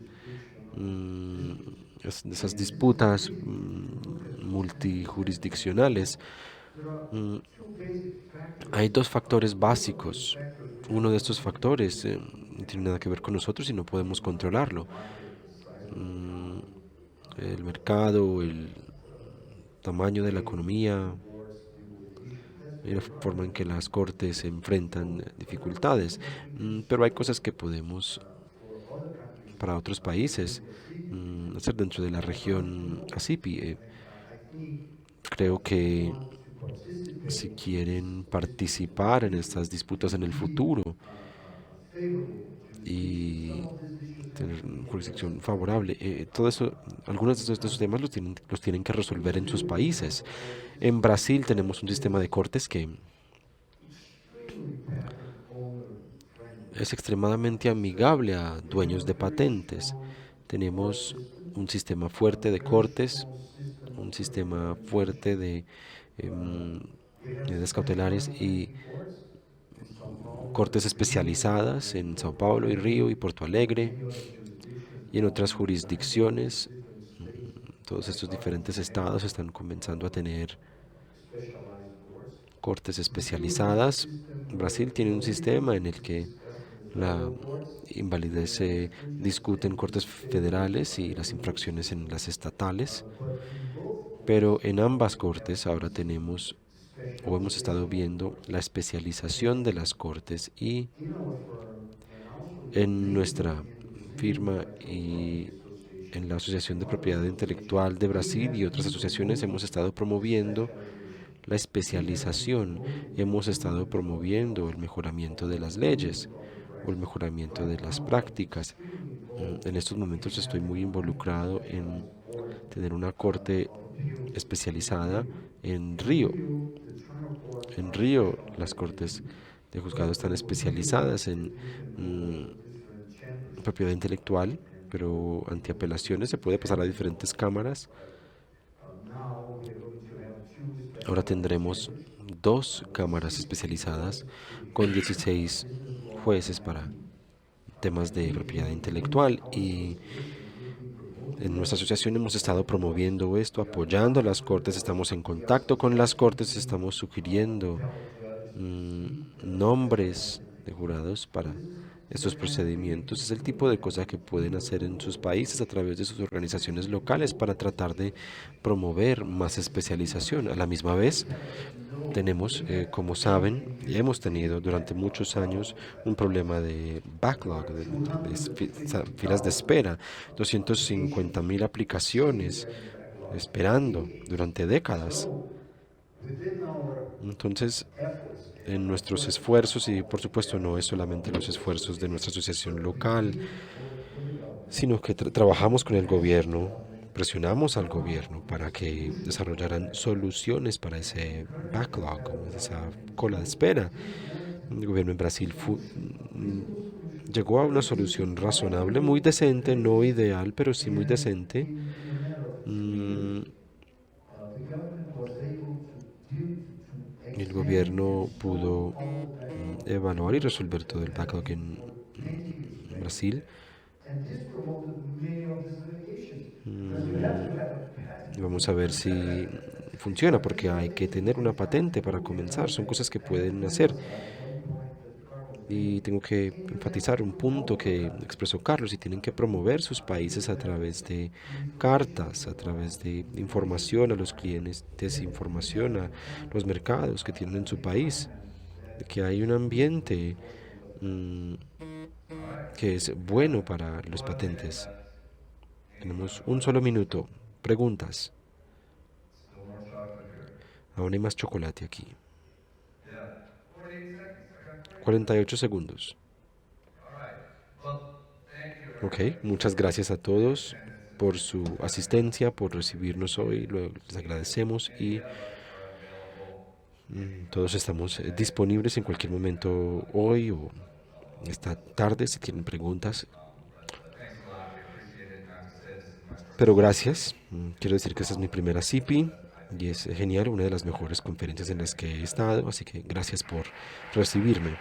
esas disputas multijurisdiccionales. Hay dos factores básicos. Uno de estos factores no tiene nada que ver con nosotros y no podemos controlarlo. El mercado, el tamaño de la economía y la forma en que las cortes enfrentan dificultades. Pero hay cosas que podemos, para otros países, hacer dentro de la región ASIPI. Creo que si quieren participar en estas disputas en el futuro y tener una jurisdicción favorable, todo eso, algunos de esos temas los tienen que resolver en sus países. En Brasil tenemos un sistema de cortes que es extremadamente amigable a dueños de patentes. Tenemos un sistema fuerte de cortes, un sistema fuerte de medidas cautelares y cortes especializadas en Sao Paulo y Río y Porto Alegre y en otras jurisdicciones. Todos estos diferentes estados están comenzando a tener cortes especializadas. Brasil tiene un sistema en el que la invalidez se discute en cortes federales y las infracciones en las estatales, pero en ambas cortes ahora tenemos o hemos estado viendo la especialización de las cortes, y en nuestra firma y en la Asociación de Propiedad Intelectual de Brasil y otras asociaciones hemos estado promoviendo la especialización, hemos estado promoviendo el mejoramiento de las leyes o el mejoramiento de las prácticas. En estos momentos estoy muy involucrado en tener una corte especializada en Río. En Río las cortes de juzgado están especializadas en propiedad intelectual, pero ante apelaciones se puede pasar a diferentes cámaras. Ahora tendremos 2 cámaras especializadas con 16 jueces para temas de propiedad intelectual, y en nuestra asociación hemos estado promoviendo esto, apoyando a las cortes, estamos en contacto con las cortes, estamos sugiriendo nombres de jurados para estos procedimientos. Es el tipo de cosa que pueden hacer en sus países a través de sus organizaciones locales para tratar de promover más especialización. A la misma vez, tenemos, como saben, y hemos tenido durante muchos años un problema de backlog, filas de espera, 250.000 aplicaciones esperando durante décadas. Entonces, en nuestros esfuerzos, y por supuesto no es solamente los esfuerzos de nuestra asociación local, sino que trabajamos con el gobierno, presionamos al gobierno para que desarrollaran soluciones para ese backlog, esa cola de espera. El gobierno en Brasil llegó a una solución razonable, muy decente, no ideal, pero sí muy decente. El gobierno pudo evaluar y resolver todo el backlog en Brasil. Vamos a ver si funciona, porque hay que tener una patente para comenzar. Son cosas que pueden hacer. Y tengo que enfatizar un punto que expresó Carlos, y tienen que promover sus países a través de cartas, a través de información a los clientes, desinformación a los mercados que tienen en su país, de que hay un ambiente que es bueno para los patentes. Tenemos un solo minuto. Preguntas. Aún hay más chocolate aquí. 48 segundos. Ok, muchas gracias a todos por su asistencia, por recibirnos hoy. Les agradecemos y todos estamos disponibles en cualquier momento hoy o esta tarde si tienen preguntas. Pero gracias. Quiero decir que esta es mi primera CIPI y es genial, una de las mejores conferencias en las que he estado, así que gracias por recibirme.